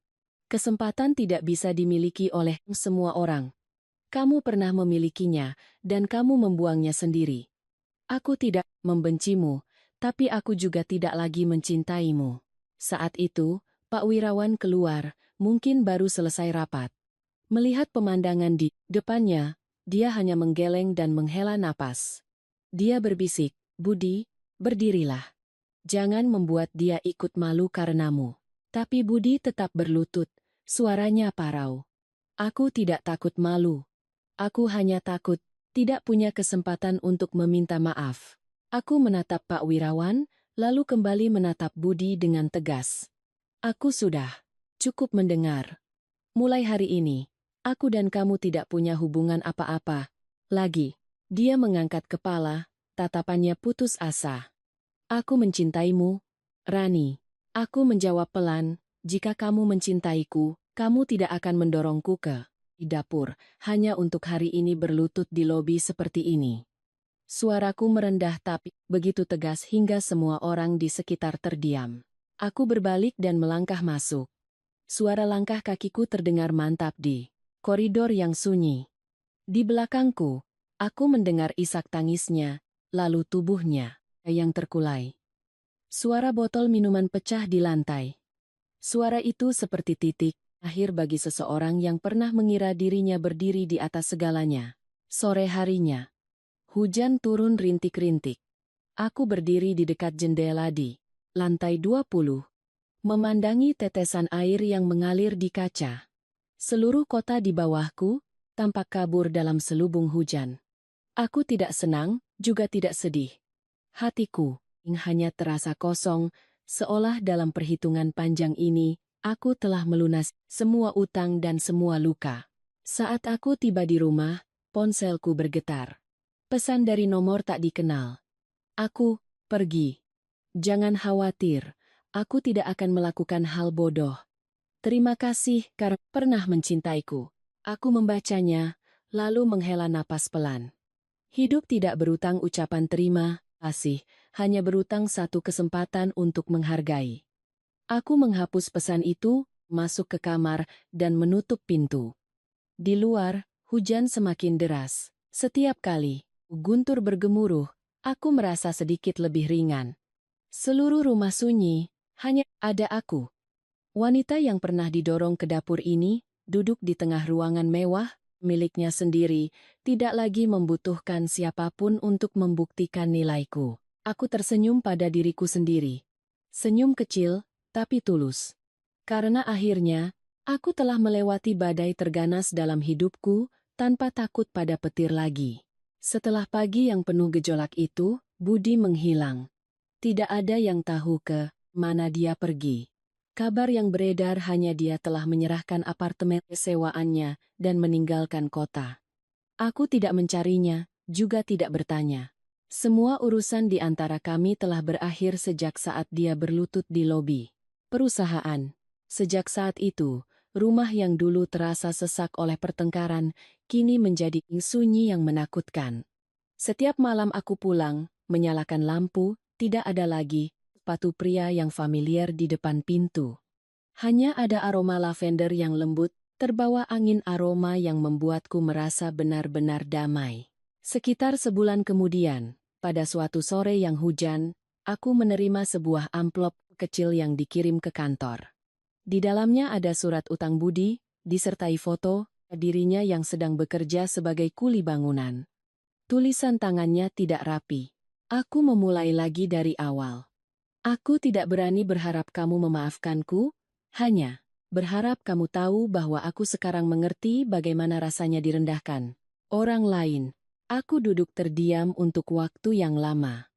Kesempatan tidak bisa dimiliki oleh semua orang. Kamu pernah memilikinya, dan kamu membuangnya sendiri. Aku tidak membencimu, tapi aku juga tidak lagi mencintaimu. Saat itu, Pak Wirawan keluar, mungkin baru selesai rapat. Melihat pemandangan di depannya, dia hanya menggeleng dan menghela napas. Dia berbisik, Budi, berdirilah. Jangan membuat dia ikut malu karenamu. Tapi Budi tetap berlutut, suaranya parau. Aku tidak takut malu. Aku hanya takut tidak punya kesempatan untuk meminta maaf. Aku menatap Pak Wirawan, lalu kembali menatap Budi dengan tegas. Aku sudah cukup mendengar. Mulai hari ini, aku dan kamu tidak punya hubungan apa-apa lagi. Dia mengangkat kepala, tatapannya putus asa. Aku mencintaimu, Rani. Aku menjawab pelan, jika kamu mencintaiku, kamu tidak akan mendorongku ke dapur, hanya untuk hari ini berlutut di lobi seperti ini. Suaraku merendah tapi begitu tegas hingga semua orang di sekitar terdiam. Aku berbalik dan melangkah masuk. Suara langkah kakiku terdengar mantap di koridor yang sunyi. Di belakangku, aku mendengar isak tangisnya, lalu tubuhnya yang terkulai. Suara botol minuman pecah di lantai. Suara itu seperti titik akhir bagi seseorang yang pernah mengira dirinya berdiri di atas segalanya. Sore harinya, hujan turun rintik-rintik. Aku berdiri di dekat jendela di lantai 20, memandangi tetesan air yang mengalir di kaca. Seluruh kota di bawahku tampak kabur dalam selubung hujan. Aku tidak senang, juga tidak sedih. Hatiku hanya terasa kosong, seolah dalam perhitungan panjang ini, aku telah melunasi semua utang dan semua luka. Saat aku tiba di rumah, ponselku bergetar. Pesan dari nomor tak dikenal. Aku pergi. Jangan khawatir, aku tidak akan melakukan hal bodoh. Terima kasih karena pernah mencintaiku. Aku membacanya, lalu menghela napas pelan. Hidup tidak berutang ucapan terima kasih, hanya berutang satu kesempatan untuk menghargai. Aku menghapus pesan itu, masuk ke kamar, dan menutup pintu. Di luar, Hujan semakin deras. Setiap kali guntur bergemuruh, aku merasa sedikit lebih ringan. Seluruh rumah sunyi, hanya ada aku. Wanita yang pernah didorong ke dapur ini, duduk di tengah ruangan mewah, miliknya sendiri, tidak lagi membutuhkan siapapun untuk membuktikan nilaiku. Aku tersenyum pada diriku sendiri. Senyum kecil, tapi tulus. Karena akhirnya, aku telah melewati badai terganas dalam hidupku, tanpa takut pada petir lagi. Setelah pagi yang penuh gejolak itu, Budi menghilang. Tidak ada yang tahu ke mana dia pergi. Kabar yang beredar hanya dia telah menyerahkan apartemen sewaannya dan meninggalkan kota. Aku tidak mencarinya, juga tidak bertanya. Semua urusan di antara kami telah berakhir sejak saat dia berlutut di lobi perusahaan. Sejak saat itu, rumah yang dulu terasa sesak oleh pertengkaran, kini menjadi sunyi yang menakutkan. Setiap malam aku pulang, menyalakan lampu, tidak ada lagi sepatu pria yang familiar di depan pintu. Hanya ada aroma lavender yang lembut, terbawa angin aroma yang membuatku merasa benar-benar damai. Sekitar sebulan kemudian, pada suatu sore yang hujan, aku menerima sebuah amplop kecil yang dikirim ke kantor. Di dalamnya ada surat utang budi, disertai foto dirinya yang sedang bekerja sebagai kuli bangunan. Tulisan tangannya tidak rapi. Aku memulai lagi dari awal. Aku tidak berani berharap kamu memaafkanku, hanya berharap kamu tahu bahwa aku sekarang mengerti bagaimana rasanya direndahkan orang lain. Aku duduk terdiam untuk waktu yang lama.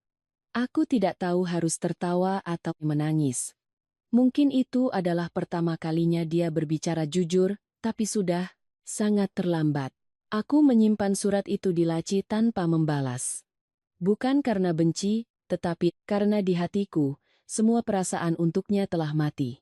Aku tidak tahu harus tertawa atau menangis. Mungkin itu adalah pertama kalinya dia berbicara jujur, tapi sudah sangat terlambat. Aku menyimpan surat itu di laci tanpa membalas. Bukan karena benci, tetapi karena di hatiku, semua perasaan untuknya telah mati.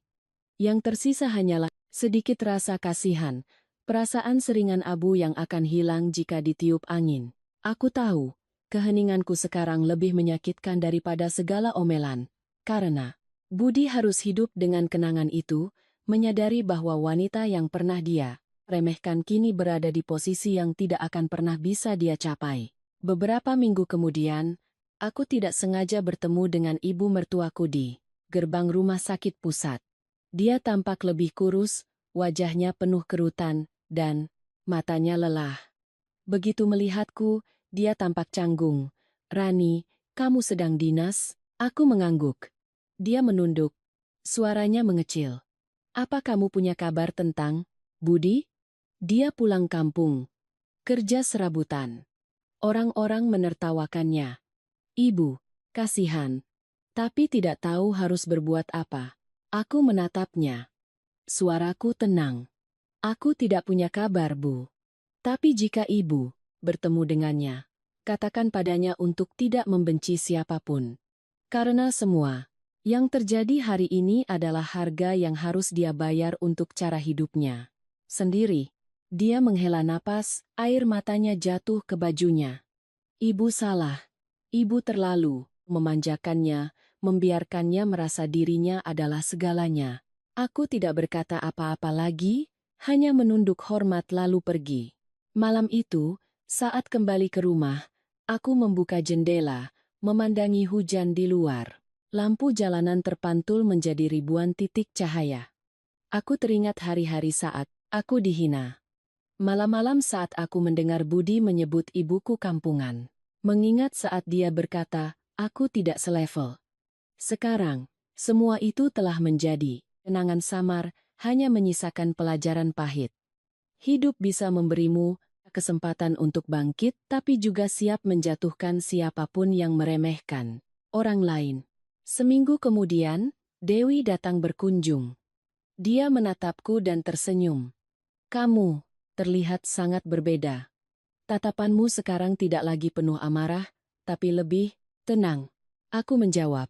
Yang tersisa hanyalah sedikit rasa kasihan, perasaan seringan abu yang akan hilang jika ditiup angin. Aku tahu, keheninganku sekarang lebih menyakitkan daripada segala omelan, karena Budi harus hidup dengan kenangan itu, menyadari bahwa wanita yang pernah dia remehkan kini berada di posisi yang tidak akan pernah bisa dia capai. Beberapa minggu kemudian, aku tidak sengaja bertemu dengan ibu mertuaku di gerbang rumah sakit pusat. Dia tampak lebih kurus, wajahnya penuh kerutan, dan matanya lelah. Begitu melihatku, dia tampak canggung. "Rani, kamu sedang dinas?" Aku mengangguk. Dia menunduk. Suaranya mengecil. "Apa kamu punya kabar tentang Budi?" Dia pulang kampung. Kerja serabutan. Orang-orang menertawakannya. Ibu, kasihan. Tapi tidak tahu harus berbuat apa. Aku menatapnya. Suaraku tenang. "Aku tidak punya kabar, Bu. Tapi jika ibu bertemu dengannya, katakan padanya untuk tidak membenci siapapun. Karena semua yang terjadi hari ini adalah harga yang harus dia bayar untuk cara hidupnya sendiri." Dia menghela napas, air matanya jatuh ke bajunya. "Ibu salah. Ibu terlalu memanjakannya, membiarkannya merasa dirinya adalah segalanya." Aku tidak berkata apa-apa lagi, hanya menunduk hormat lalu pergi. Malam itu, saat kembali ke rumah, aku membuka jendela, memandangi hujan di luar. Lampu jalanan terpantul menjadi ribuan titik cahaya. Aku teringat hari-hari saat aku dihina. Malam-malam saat aku mendengar Budi menyebut ibuku kampungan. Mengingat saat dia berkata, aku tidak selevel. Sekarang, semua itu telah menjadi kenangan samar, hanya menyisakan pelajaran pahit. Hidup bisa memberimu kesempatan untuk bangkit, tapi juga siap menjatuhkan siapapun yang meremehkan orang lain. Seminggu kemudian, Dewi datang berkunjung. Dia menatapku dan tersenyum. "Kamu terlihat sangat berbeda. Tatapanmu sekarang tidak lagi penuh amarah, tapi lebih tenang." Aku menjawab,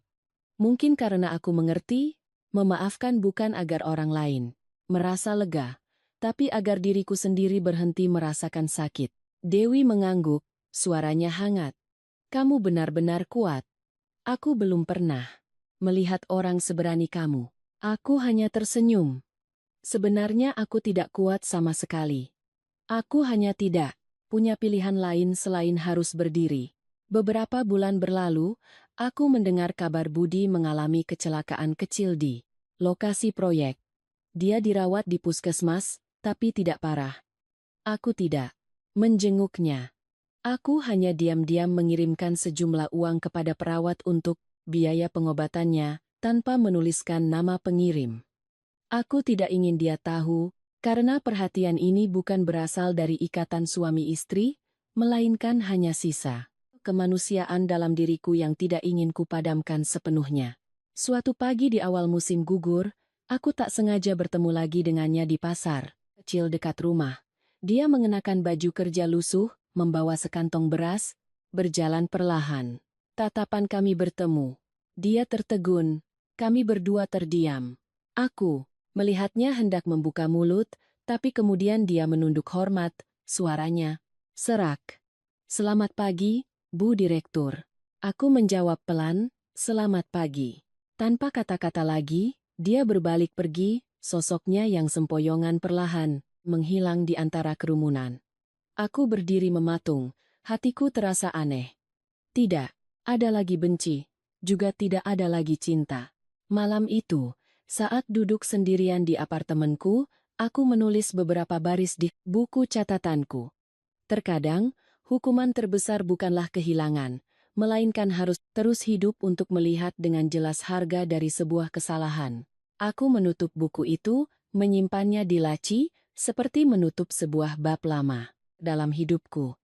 "Mungkin karena aku mengerti, memaafkan bukan agar orang lain merasa lega, tapi agar diriku sendiri berhenti merasakan sakit." Dewi mengangguk, suaranya hangat. "Kamu benar-benar kuat. Aku belum pernah melihat orang seberani kamu." Aku hanya tersenyum. Sebenarnya aku tidak kuat sama sekali. Aku hanya tidak punya pilihan lain selain harus berdiri. Beberapa bulan berlalu, aku mendengar kabar Budi mengalami kecelakaan kecil di lokasi proyek. Dia dirawat di puskesmas, tapi tidak parah. Aku tidak menjenguknya. Aku hanya diam-diam mengirimkan sejumlah uang kepada perawat untuk biaya pengobatannya, tanpa menuliskan nama pengirim. Aku tidak ingin dia tahu, karena perhatian ini bukan berasal dari ikatan suami istri, melainkan hanya sisa kemanusiaan dalam diriku yang tidak ingin kupadamkan sepenuhnya. Suatu pagi di awal musim gugur, aku tak sengaja bertemu lagi dengannya di pasar kecil dekat rumah. Dia mengenakan baju kerja lusuh, membawa sekantong beras, berjalan perlahan. Tatapan kami bertemu. Dia tertegun, kami berdua terdiam. Aku melihatnya hendak membuka mulut, tapi kemudian dia menunduk hormat, suaranya serak. "Selamat pagi, Bu Direktur." Aku menjawab pelan, "Selamat pagi." Tanpa kata-kata lagi, dia berbalik pergi, sosoknya yang sempoyongan perlahan, menghilang di antara kerumunan. Aku berdiri mematung, hatiku terasa aneh. Tidak ada lagi benci, juga tidak ada lagi cinta. Malam itu, saat duduk sendirian di apartemenku, aku menulis beberapa baris di buku catatanku. Terkadang, hukuman terbesar bukanlah kehilangan, melainkan harus terus hidup untuk melihat dengan jelas harga dari sebuah kesalahan. Aku menutup buku itu, menyimpannya di laci, seperti menutup sebuah bab lama dalam hidupku.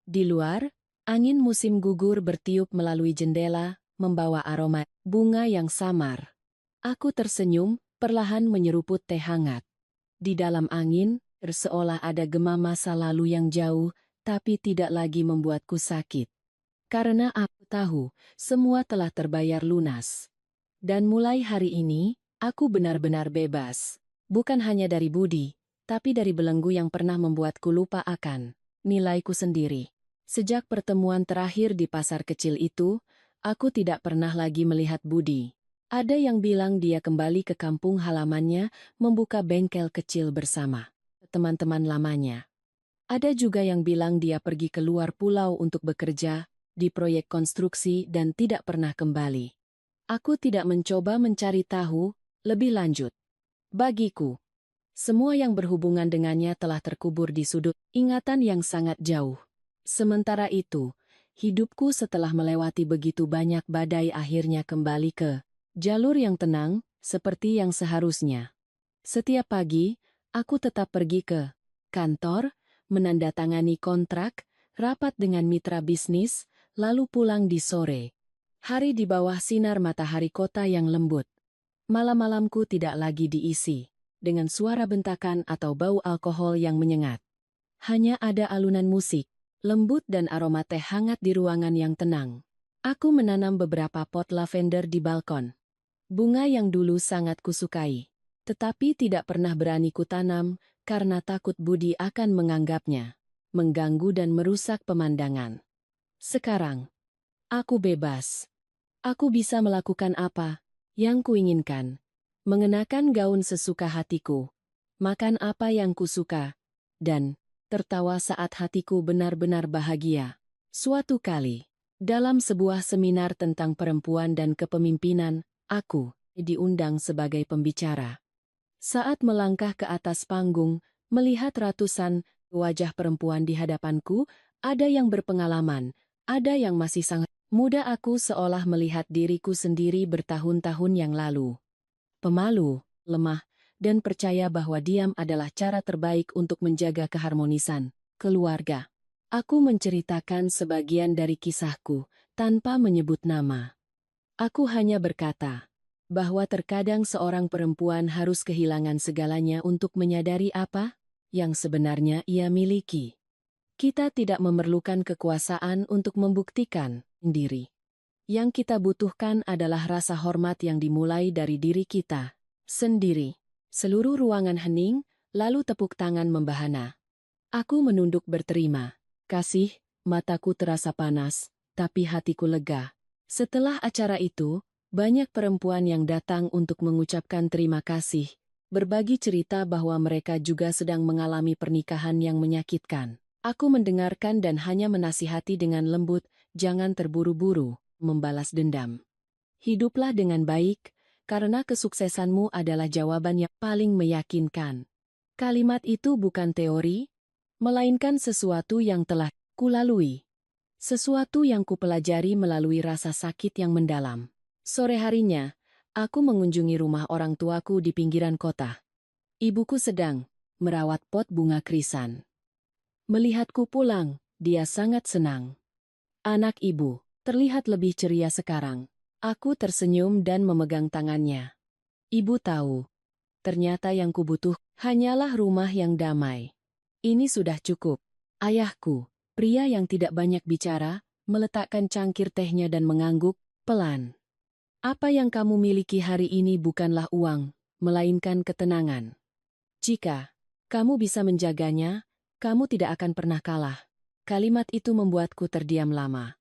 Di luar, angin musim gugur bertiup melalui jendela, membawa aroma bunga yang samar. Aku tersenyum, perlahan menyeruput teh hangat. Di dalam angin, seolah ada gema masa lalu yang jauh, tapi tidak lagi membuatku sakit. Karena aku tahu, semua telah terbayar lunas. Dan mulai hari ini, aku benar-benar bebas. Bukan hanya dari Budi, tapi dari belenggu yang pernah membuatku lupa akan nilaiku sendiri. Sejak pertemuan terakhir di pasar kecil itu, aku tidak pernah lagi melihat Budi. Ada yang bilang dia kembali ke kampung halamannya, membuka bengkel kecil bersama teman-teman lamanya. Ada juga yang bilang dia pergi ke luar pulau untuk bekerja di proyek konstruksi dan tidak pernah kembali. Aku tidak mencoba mencari tahu lebih lanjut. Bagiku, semua yang berhubungan dengannya telah terkubur di sudut ingatan yang sangat jauh. Sementara itu, hidupku setelah melewati begitu banyak badai akhirnya kembali ke jalur yang tenang, seperti yang seharusnya. Setiap pagi, aku tetap pergi ke kantor, menandatangani kontrak, rapat dengan mitra bisnis, lalu pulang di sore. Hari di bawah sinar matahari kota yang lembut. Malam-malamku tidak lagi diisi dengan suara bentakan atau bau alkohol yang menyengat. Hanya ada alunan musik, lembut dan aroma teh hangat di ruangan yang tenang. Aku menanam beberapa pot lavender di balkon. Bunga yang dulu sangat kusukai, tetapi tidak pernah berani kutanam karena takut Budi akan menganggapnya mengganggu dan merusak pemandangan. Sekarang, aku bebas. Aku bisa melakukan apa yang kuinginkan. Mengenakan gaun sesuka hatiku, makan apa yang kusuka, dan tertawa saat hatiku benar-benar bahagia. Suatu kali, dalam sebuah seminar tentang perempuan dan kepemimpinan, aku diundang sebagai pembicara. Saat melangkah ke atas panggung, melihat ratusan wajah perempuan di hadapanku, ada yang berpengalaman, ada yang masih sangat muda. Aku seolah melihat diriku sendiri bertahun-tahun yang lalu. Pemalu, lemah, dan percaya bahwa diam adalah cara terbaik untuk menjaga keharmonisan keluarga. Aku menceritakan sebagian dari kisahku tanpa menyebut nama. Aku hanya berkata bahwa terkadang seorang perempuan harus kehilangan segalanya untuk menyadari apa yang sebenarnya ia miliki. Kita tidak memerlukan kekuasaan untuk membuktikan diri. Yang kita butuhkan adalah rasa hormat yang dimulai dari diri kita sendiri. Seluruh ruangan hening, lalu tepuk tangan membahana. Aku menunduk berterima kasih, mataku terasa panas, tapi hatiku lega. Setelah acara itu, banyak perempuan yang datang untuk mengucapkan terima kasih, berbagi cerita bahwa mereka juga sedang mengalami pernikahan yang menyakitkan. Aku mendengarkan dan hanya menasihati dengan lembut, jangan terburu-buru membalas dendam. Hiduplah dengan baik, karena kesuksesanmu adalah jawaban yang paling meyakinkan. Kalimat itu bukan teori, melainkan sesuatu yang telah kulalui. Sesuatu yang kupelajari melalui rasa sakit yang mendalam. Sore harinya, aku mengunjungi rumah orang tuaku di pinggiran kota. Ibuku sedang merawat pot bunga krisan. Melihatku pulang, dia sangat senang. Anak ibu, terlihat lebih ceria sekarang. Aku tersenyum dan memegang tangannya. Ibu tahu, ternyata yang kubutuh hanyalah rumah yang damai. Ini sudah cukup. Ayahku, pria yang tidak banyak bicara, meletakkan cangkir tehnya dan mengangguk, pelan. Apa yang kamu miliki hari ini bukanlah uang, melainkan ketenangan. Jika kamu bisa menjaganya, kamu tidak akan pernah kalah. Kalimat itu membuatku terdiam lama.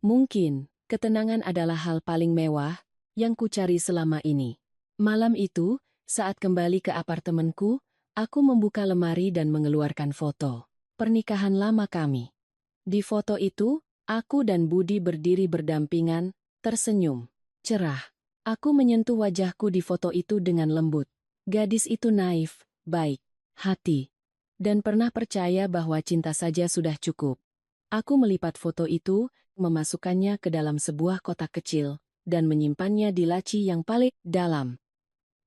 Mungkin, ketenangan adalah hal paling mewah yang kucari selama ini. Malam itu, saat kembali ke apartemenku, aku membuka lemari dan mengeluarkan foto pernikahan lama kami. Di foto itu, aku dan Budi berdiri berdampingan, tersenyum, cerah. Aku menyentuh wajahku di foto itu dengan lembut. Gadis itu naif, baik, hati, dan pernah percaya bahwa cinta saja sudah cukup. Aku melipat foto itu, memasukkannya ke dalam sebuah kotak kecil, dan menyimpannya di laci yang paling dalam.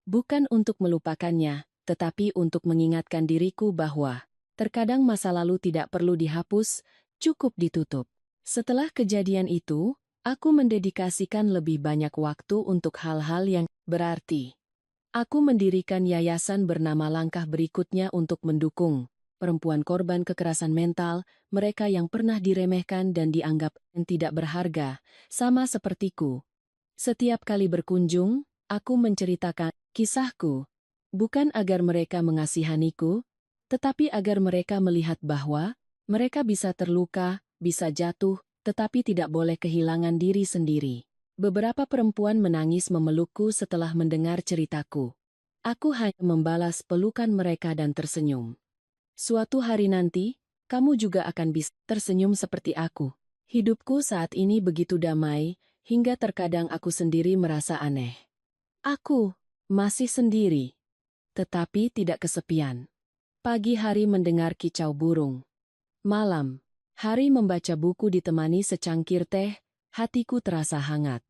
Bukan untuk melupakannya, tetapi untuk mengingatkan diriku bahwa terkadang masa lalu tidak perlu dihapus, cukup ditutup. Setelah kejadian itu, aku mendedikasikan lebih banyak waktu untuk hal-hal yang berarti. Aku mendirikan yayasan bernama Langkah Berikutnya untuk mendukung perempuan korban kekerasan mental, mereka yang pernah diremehkan dan dianggap tidak berharga, sama sepertiku. Setiap kali berkunjung, aku menceritakan kisahku, bukan agar mereka mengasihaniku, tetapi agar mereka melihat bahwa mereka bisa terluka, bisa jatuh, tetapi tidak boleh kehilangan diri sendiri. Beberapa perempuan menangis memelukku setelah mendengar ceritaku. Aku hanya membalas pelukan mereka dan tersenyum. Suatu hari nanti, kamu juga akan bisa tersenyum seperti aku. Hidupku saat ini begitu damai, hingga terkadang aku sendiri merasa aneh. Aku masih sendiri, tetapi tidak kesepian. Pagi hari mendengar kicau burung. Malam, hari membaca buku ditemani secangkir teh, hatiku terasa hangat.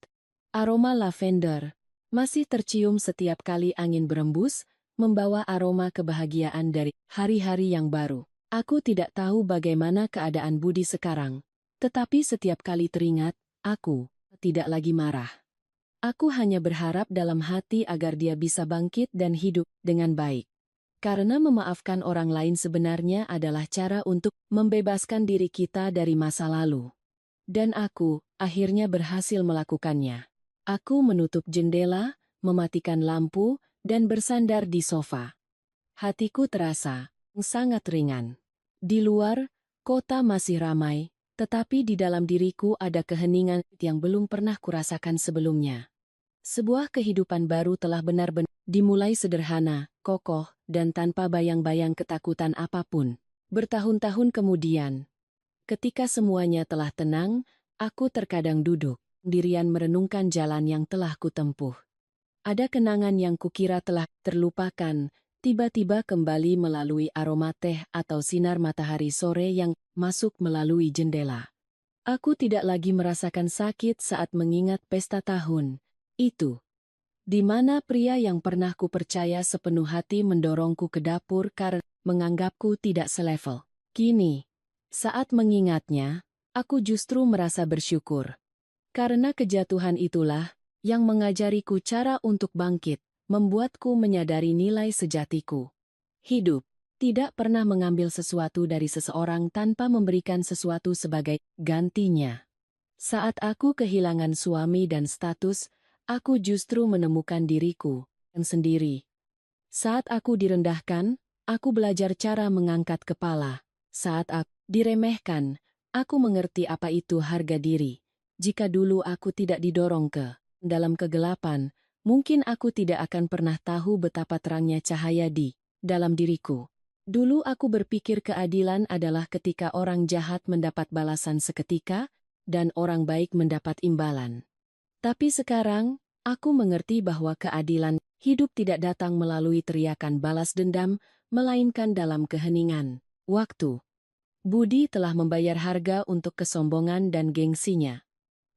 Aroma lavender masih tercium setiap kali angin berembus, membawa aroma kebahagiaan dari hari-hari yang baru. Aku tidak tahu bagaimana keadaan Budi sekarang, tetapi setiap kali teringat, aku tidak lagi marah. Aku hanya berharap dalam hati agar dia bisa bangkit dan hidup dengan baik. Karena memaafkan orang lain sebenarnya adalah cara untuk membebaskan diri kita dari masa lalu. Dan aku akhirnya berhasil melakukannya. Aku menutup jendela, mematikan lampu, dan bersandar di sofa. Hatiku terasa sangat ringan. Di luar, kota masih ramai, tetapi di dalam diriku ada keheningan yang belum pernah kurasakan sebelumnya. Sebuah kehidupan baru telah benar-benar dimulai sederhana, kokoh, dan tanpa bayang-bayang ketakutan apapun. Bertahun-tahun kemudian, ketika semuanya telah tenang, aku terkadang duduk, dirian merenungkan jalan yang telah kutempuh. Ada kenangan yang kukira telah terlupakan, tiba-tiba kembali melalui aroma teh atau sinar matahari sore yang masuk melalui jendela. Aku tidak lagi merasakan sakit saat mengingat pesta tahun itu, di mana pria yang pernah kupercaya sepenuh hati mendorongku ke dapur karena menganggapku tidak selevel. Kini, saat mengingatnya, aku justru merasa bersyukur. Karena kejatuhan itulah yang mengajariku cara untuk bangkit, membuatku menyadari nilai sejatiku. Hidup tidak pernah mengambil sesuatu dari seseorang tanpa memberikan sesuatu sebagai gantinya. Saat aku kehilangan suami dan status, aku justru menemukan diriku sendiri. Saat aku direndahkan, aku belajar cara mengangkat kepala. Saat aku diremehkan, aku mengerti apa itu harga diri. Jika dulu aku tidak didorong ke dalam kegelapan, mungkin aku tidak akan pernah tahu betapa terangnya cahaya di dalam diriku. Dulu aku berpikir keadilan adalah ketika orang jahat mendapat balasan seketika, dan orang baik mendapat imbalan. Tapi sekarang, aku mengerti bahwa keadilan hidup tidak datang melalui teriakan balas dendam, melainkan dalam keheningan waktu. Budi telah membayar harga untuk kesombongan dan gengsinya.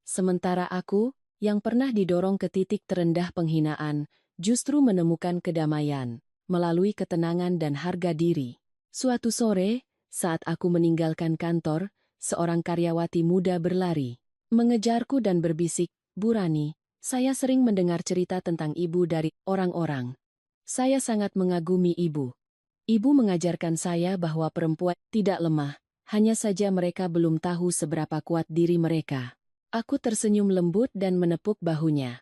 Sementara aku, yang pernah didorong ke titik terendah penghinaan, justru menemukan kedamaian melalui ketenangan dan harga diri. Suatu sore, saat aku meninggalkan kantor, seorang karyawati muda berlari, mengejarku dan berbisik, "Bu Rani, saya sering mendengar cerita tentang ibu dari orang-orang. Saya sangat mengagumi ibu. Ibu mengajarkan saya bahwa perempuan tidak lemah, hanya saja mereka belum tahu seberapa kuat diri mereka." Aku tersenyum lembut dan menepuk bahunya.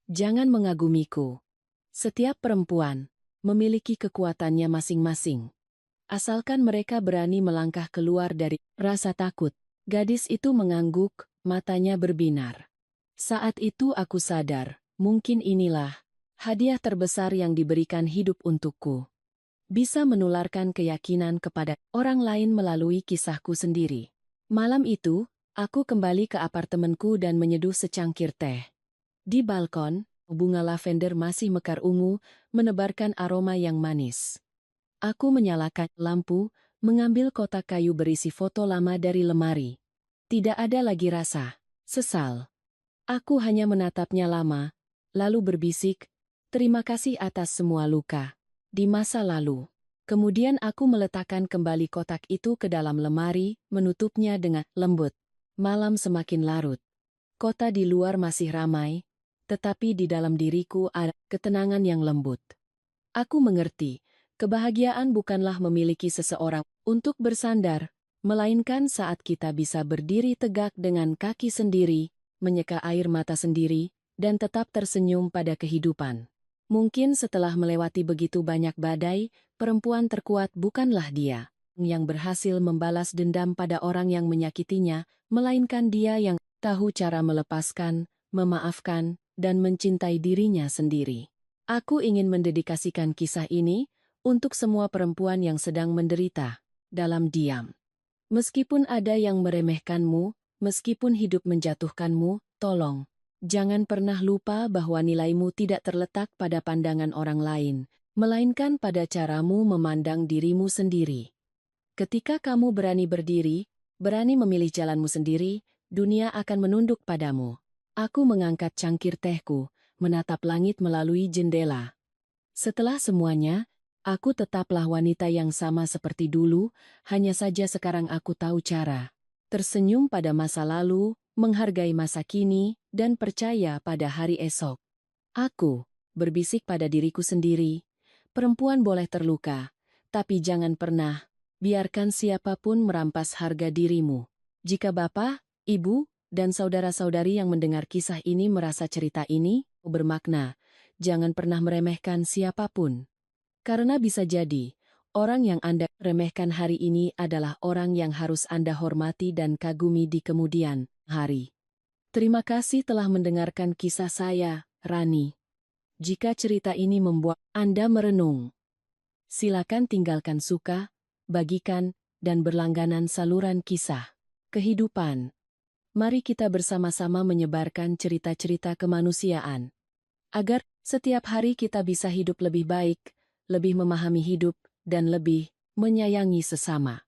"Jangan mengagumiku. Setiap perempuan memiliki kekuatannya masing-masing. Asalkan mereka berani melangkah keluar dari rasa takut." Gadis itu mengangguk, matanya berbinar. Saat itu aku sadar, mungkin inilah hadiah terbesar yang diberikan hidup untukku. Bisa menularkan keyakinan kepada orang lain melalui kisahku sendiri. Malam itu, aku kembali ke apartemenku dan menyeduh secangkir teh. Di balkon, bunga lavender masih mekar ungu, menebarkan aroma yang manis. Aku menyalakan lampu, mengambil kotak kayu berisi foto lama dari lemari. Tidak ada lagi rasa sesal. Aku hanya menatapnya lama, lalu berbisik, "Terima kasih atas semua luka di masa lalu." Kemudian aku meletakkan kembali kotak itu ke dalam lemari, menutupnya dengan lembut. Malam semakin larut. Kota di luar masih ramai, tetapi di dalam diriku ada ketenangan yang lembut. Aku mengerti, kebahagiaan bukanlah memiliki seseorang untuk bersandar, melainkan saat kita bisa berdiri tegak dengan kaki sendiri, menyeka air mata sendiri, dan tetap tersenyum pada kehidupan. Mungkin setelah melewati begitu banyak badai, perempuan terkuat bukanlah dia yang berhasil membalas dendam pada orang yang menyakitinya, melainkan dia yang tahu cara melepaskan, memaafkan, dan mencintai dirinya sendiri. Aku ingin mendedikasikan kisah ini untuk semua perempuan yang sedang menderita dalam diam. Meskipun ada yang meremehkanmu, meskipun hidup menjatuhkanmu, tolong, jangan pernah lupa bahwa nilaimu tidak terletak pada pandangan orang lain, melainkan pada caramu memandang dirimu sendiri. Ketika kamu berani berdiri, berani memilih jalanmu sendiri, dunia akan menunduk padamu. Aku mengangkat cangkir tehku, menatap langit melalui jendela. Setelah semuanya, aku tetaplah wanita yang sama seperti dulu, hanya saja sekarang aku tahu cara. Tersenyum pada masa lalu, menghargai masa kini, dan percaya pada hari esok. Aku berbisik pada diriku sendiri, perempuan boleh terluka, tapi jangan pernah biarkan siapapun merampas harga dirimu. Jika bapak, ibu, dan saudara-saudari yang mendengar kisah ini merasa cerita ini bermakna, jangan pernah meremehkan siapapun. Karena bisa jadi, orang yang Anda remehkan hari ini adalah orang yang harus Anda hormati dan kagumi di kemudian hari. Terima kasih telah mendengarkan kisah saya, Rani. Jika cerita ini membuat Anda merenung, silakan tinggalkan suka, bagikan, dan berlangganan saluran kisah kehidupan. Mari kita bersama-sama menyebarkan cerita-cerita kemanusiaan, agar setiap hari kita bisa hidup lebih baik, lebih memahami hidup, dan lebih menyayangi sesama.